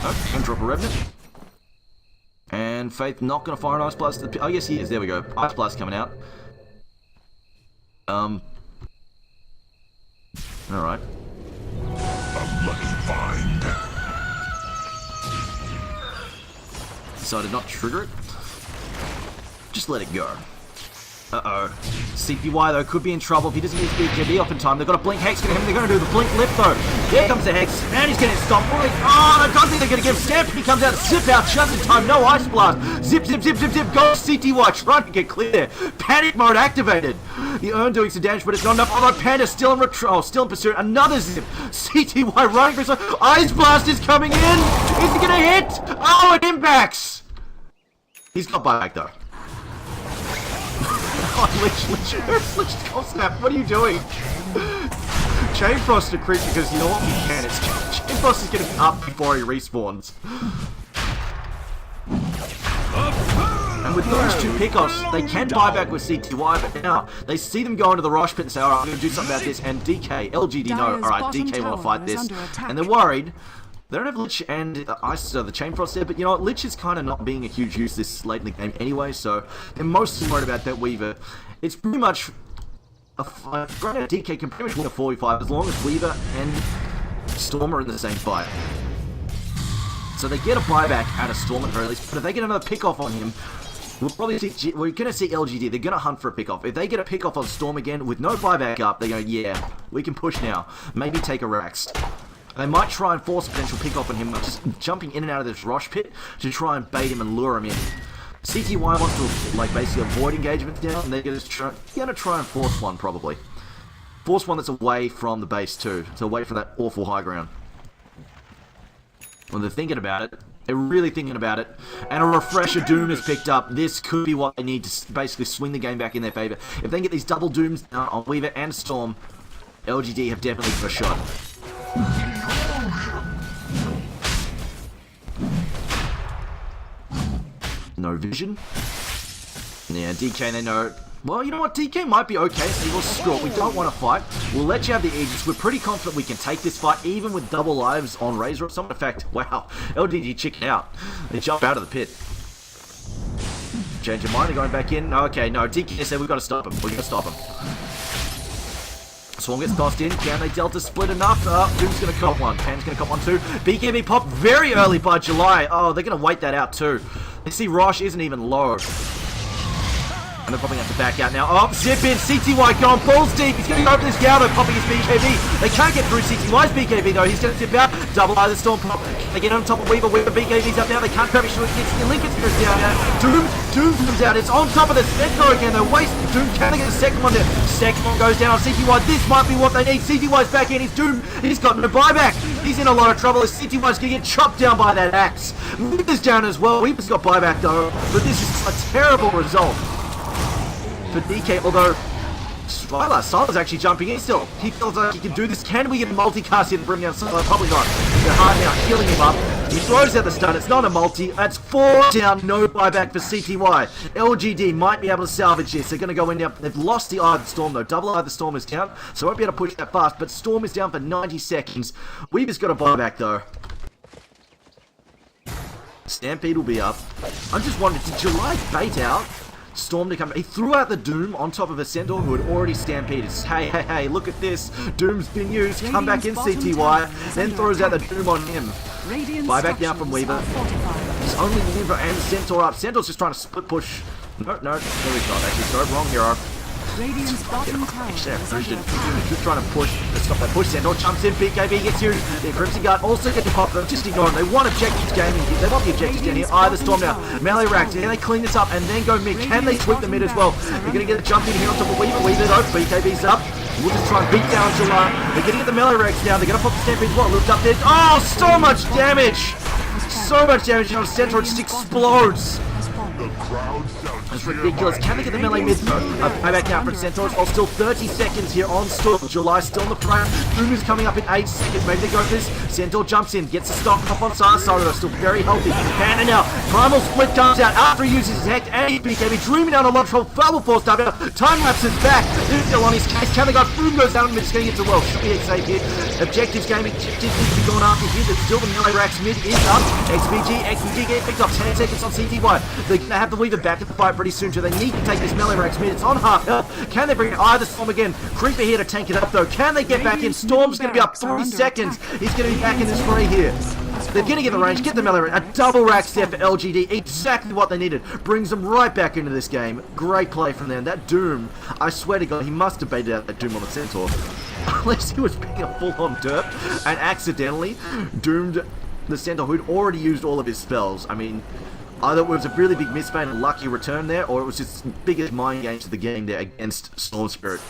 Oh, gonna drop a Revenant. And Faith not gonna fire an Ice Blast. Oh yes he is, there we go. Ice Blast coming out. Alright. A lucky find. Decided not to trigger it. Just let it go. Uh-oh. CPY, though, could be in trouble if he doesn't get his BKB off in time. They've got a Blink Hex to him. They're going to do the Blink Lift, though. Here comes the Hex. And he's getting stopped. Oh, I don't think they're going to give Stamp. He comes out, zip out, just in time. No Ice Blast. Zip, zip, zip, zip, zip. Go CTY, trying to get clear. Panic mode activated. The Urn doing some damage, but it's not enough. Although Panda's still in still in pursuit. Another zip. CTY running for his Ice Blast is coming in. Is he going to hit? Oh, it impacts. He's got buyback, though. Lich, cold snap, what are you doing? Chain Frost to creep because you know what we can. It's Chain Frost is getting up before he respawns. And with those two pickoffs, they can buy back with CTY, but now they see them go into the Rosh pit and say, alright, I'm going to do something about this. And DK, LGD, no, alright, DK want to fight this. And they're worried. They don't have Lich and the Chain Frost there, but you know what, Lich is kind of not being a huge use this late in the game anyway, so they're mostly worried about that Weaver. It's pretty much granted, DK can pretty much win a 45 as long as Weaver and Storm are in the same fight. So they get a buyback out of Storm at the very least, but if they get another pickoff on him, we're going to see LGD, they're going to hunt for a pickoff. If they get a pickoff on Storm again with no buyback up, they go, yeah, we can push now. Maybe take a Rax. They might try and force a potential pick-off on him, just jumping in and out of this Rosh pit to try and bait him and lure him in. CTY wants to, like, basically avoid engagements now, and they're going to try and force one, probably. Force one that's away from the base too. So away from that awful high ground. When they're thinking about it, they're really thinking about it. And a refresher Doom is picked up. This could be what they need to basically swing the game back in their favor. If they can get these double Dooms down on Weaver and Storm, LGD have definitely got a shot. No vision. Yeah, DK, they know. Well, you know what? DK might be okay. So he will screw it. We don't want to fight. We'll let you have the Aegis. We're pretty confident we can take this fight, even with double lives on Razor or something. In fact, wow, LGD chicken out. They jump out of the pit. Change your mind, they're going back in. Okay, no, DK said we've got to stop him. We're going to stop him. Swarm gets tossed in. Can they Delta split enough? Doom's going to cop one. Pan's going to cop one too. BKB pop very early by July. Oh, they're going to wait that out too. You see, Rosh isn't even low. And they're probably going to have to back out now. Oh, zip in. CTY going balls deep. He's going to go for this Galdo, popping his BKB. They can't get through CTY's BKB though. He's going to zip out. Double either Storm pop. They get on top of Weaver. Weaver BKB's up now. They can't grab it. Lincoln's goes down now. Doom comes out. It's on top of the Sector again. They're wasting Doom. Can they get the second one there? Second one goes down on CTY. This might be what they need. CTY's back in. He's Doom. He's got no buyback. He's in a lot of trouble as CTY's going to get chopped down by that axe. Weaver's down as well. Weaver's got buyback though. But this is a terrible result for DK, although Sylar's actually jumping in still. He feels like he can do this. Can we get a multicast here to bring down Sylar? Probably not. They're hard now, healing him up. He throws out the stun. It's not a multi. That's 4 down, no buyback for CTY. LGD might be able to salvage this. They're going to go in now. They've lost the Eye of the Storm though. Double Eye of the Storm is down, so won't be able to push that fast, but Storm is down for 90 seconds. Weaver's got a buyback though. Stampede will be up. I'm just wondering, did July bait out Storm to come? He threw out the Doom on top of a Centaur who had already stampeded. Hey, look at this. Doom's been used. Come back in, CTY. Then throws out the Doom on him. Buyback down from Weaver. It's only Weaver and Centaur up. Centaur's just trying to split push. No, he's not actually. Sorry, wrong hero. Radiant's bottom tower is under attack. Just trying to push. Let's stop that push. Centaur jumps in. BKB gets used. The Crimson Guard also get the pop. Just ignore them. They want objectives gaming. They want the objectives down here. Either Storm now. Melee racks. Can they clean this up and then go mid? Can they sweep the mid as well? They're going to get a jump in here on top of Weaver. Weaver though. BKB's up. We'll just try and beat down July. They're going to get the melee racks down. They're going to pop the Stampede as well. Looked up there. Oh, so much damage. So much damage on Centaur. It just explodes. That's ridiculous. Can they get the melee mid though? Payback now from Centaurs. Oh, still 30 seconds here on Storm. July still in the front. Doom is coming up in 8 seconds. Maybe they go for this. Centaur jumps in, gets a stock up on Sylar. They're still very healthy. Panda now. Primal Split comes out after he uses his Hex and his BKB. Dreaming down a lot of trouble. Foul force W. Time lapse is back. He's still on his case. Can they go? Boom goes down and it's going to get to well. Should be safe here. Objectives gaming. Objectives need to be going after here. But still the melee racks mid is up. XPG gets picked up 10 seconds on CTY. They're going to have to leave it back at the fight pretty soon, so they need to take this melee racks mid. It's on half health. Can they bring either Storm again? Creeper here to tank it up though. Can they get back in? Storm's going to be up 3 seconds. He's going to be back in this fray here. They're going to get the range, get the melee rack. A double rack step for LGD. Exactly what they needed. Brings them right back into this game. Great play from them. That Doom, I swear to God, he must have baited out that Doom on the Centaur. Unless he was being a full-on derp and accidentally doomed the Centaur who'd already used all of his spells. I mean, either it was a really big misplay and a lucky return there, or it was just the biggest mind games of the game there against Storm Spirit.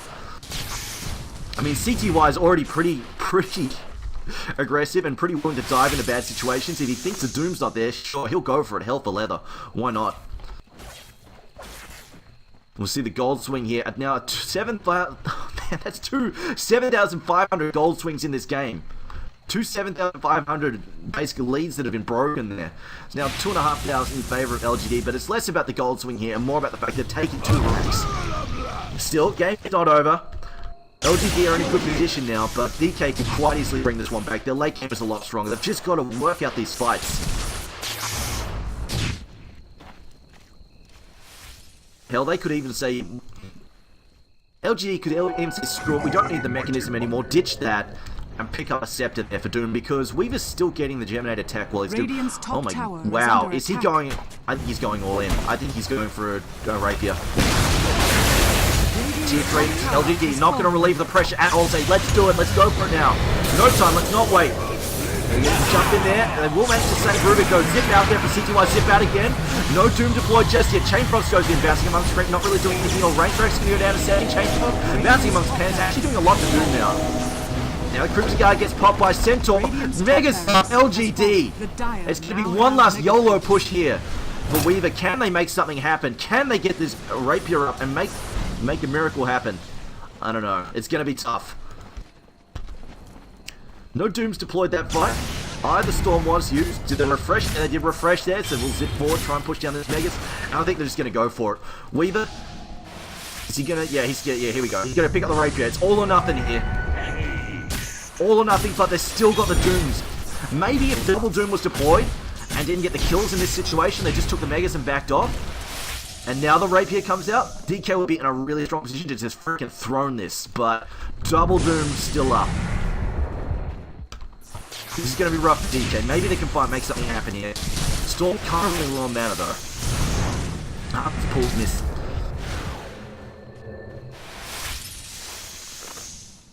I mean, CTY is already pretty aggressive and pretty willing to dive into bad situations. If he thinks the Doom's not there, sure, he'll go for it. Hell for leather. Why not? We'll see the gold swing here at now 7,000. Oh man, that's 7,500 gold swings in this game. 7,500 basic leads that have been broken there. It's now 2,500 in favour of LGD, but it's less about the gold swing here and more about the fact they're taking 2 racks. Still, game's not over. LGD are in a good position now, but DK can quite easily bring this one back. Their late game is a lot stronger. They've just got to work out these fights. Hell, they could even say... LGD could even say, screw it, we don't need the mechanism anymore. Ditch that. And pick up a scepter there for Doom because Weaver's still getting the Germinate attack while he's doing. Oh my! Wow, is he going? I think he's going all in. I think he's going for a rapier. Tier 3, LGD not going to relieve the pressure at all. Say, let's do it. Let's go for it now. No time. Let's not wait. Jump in there, and they will manage to save Rubico. Zip out there for CTY, zip out again. No Doom deployed just yet. Chain Frost goes in, bouncing amongst Frank, not really doing anything. Or Range Drake's going to go down to 7. Chain Frost bouncing amongst Pans, actually doing a lot to Doom now. Now the Crimson Guard gets popped by Centaur. Megas LGD. It's going to be one last YOLO push here for Weaver. Can they make something happen? Can they get this Rapier up and make a miracle happen? I don't know. It's going to be tough. No Dooms deployed that fight. Either Storm was used. Did they refresh? And they did refresh there, so we'll zip forward, try and push down this Megas. And I think they're just going to go for it. Weaver, is he going to... Yeah, here we go. He's going to pick up the Rapier. It's all or nothing here. All or nothing, but they've still got the Dooms. Maybe if double Doom was deployed and didn't get the kills in this situation, they just took the Megas and backed off. And now the Rapier comes out. DK will be in a really strong position to just freaking throne this. But double Doom still up. This is going to be rough for DK. Maybe they can make something happen here. Storm currently low on mana though. Ah, pulls miss.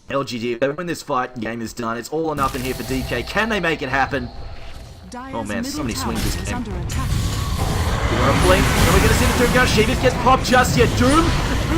LGD, if they win this fight, game is done. It's all or nothing here for DK. Can they make it happen? Oh man, so many swings this game. Blink. And we're going to see the Doom go. Sheevis gets popped just yet. Doom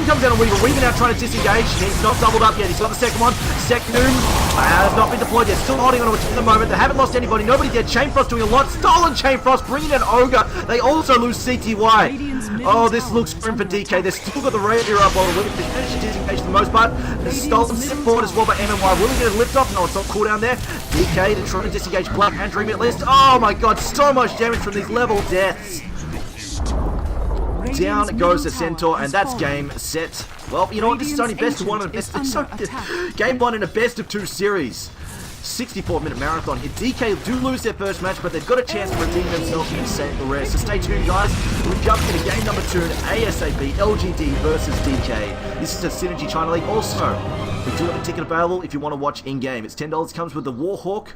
comes down on Weaver. Weaver now trying to disengage. He's not doubled up yet. He's got the second one. Second Doom has not been deployed yet. Still holding on to it at the moment. They haven't lost anybody. Nobody dead. Chain Frost doing a lot. Stolen Chain Frost. Bringing in Ogre. They also lose CTY. Oh, this looks grim for DK. They've still got the Rapier up on the Weaver. They managed to disengage for the most part. They stolen step forward as well by MMY. Will he get a lift off? No, it's not cooldown there. DK to try to disengage Black and Dream at least. Oh my god, so much damage from these level deaths. Down it goes to Centaur, and that's game set. Well, you know what? This is only best of one and best. Game one in a best of 2 series. 64-minute marathon here. DK do lose their first match, but they've got a chance to redeem themselves and save the rest. So stay tuned, guys. We jump into game number 2 ASAP. LGD versus DK. This is a Synergy China League. Also, we do have a ticket available if you want to watch in game. It's $10. Comes with the Warhawk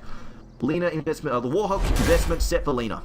Lena investment. The Warhawk investment set for Lena.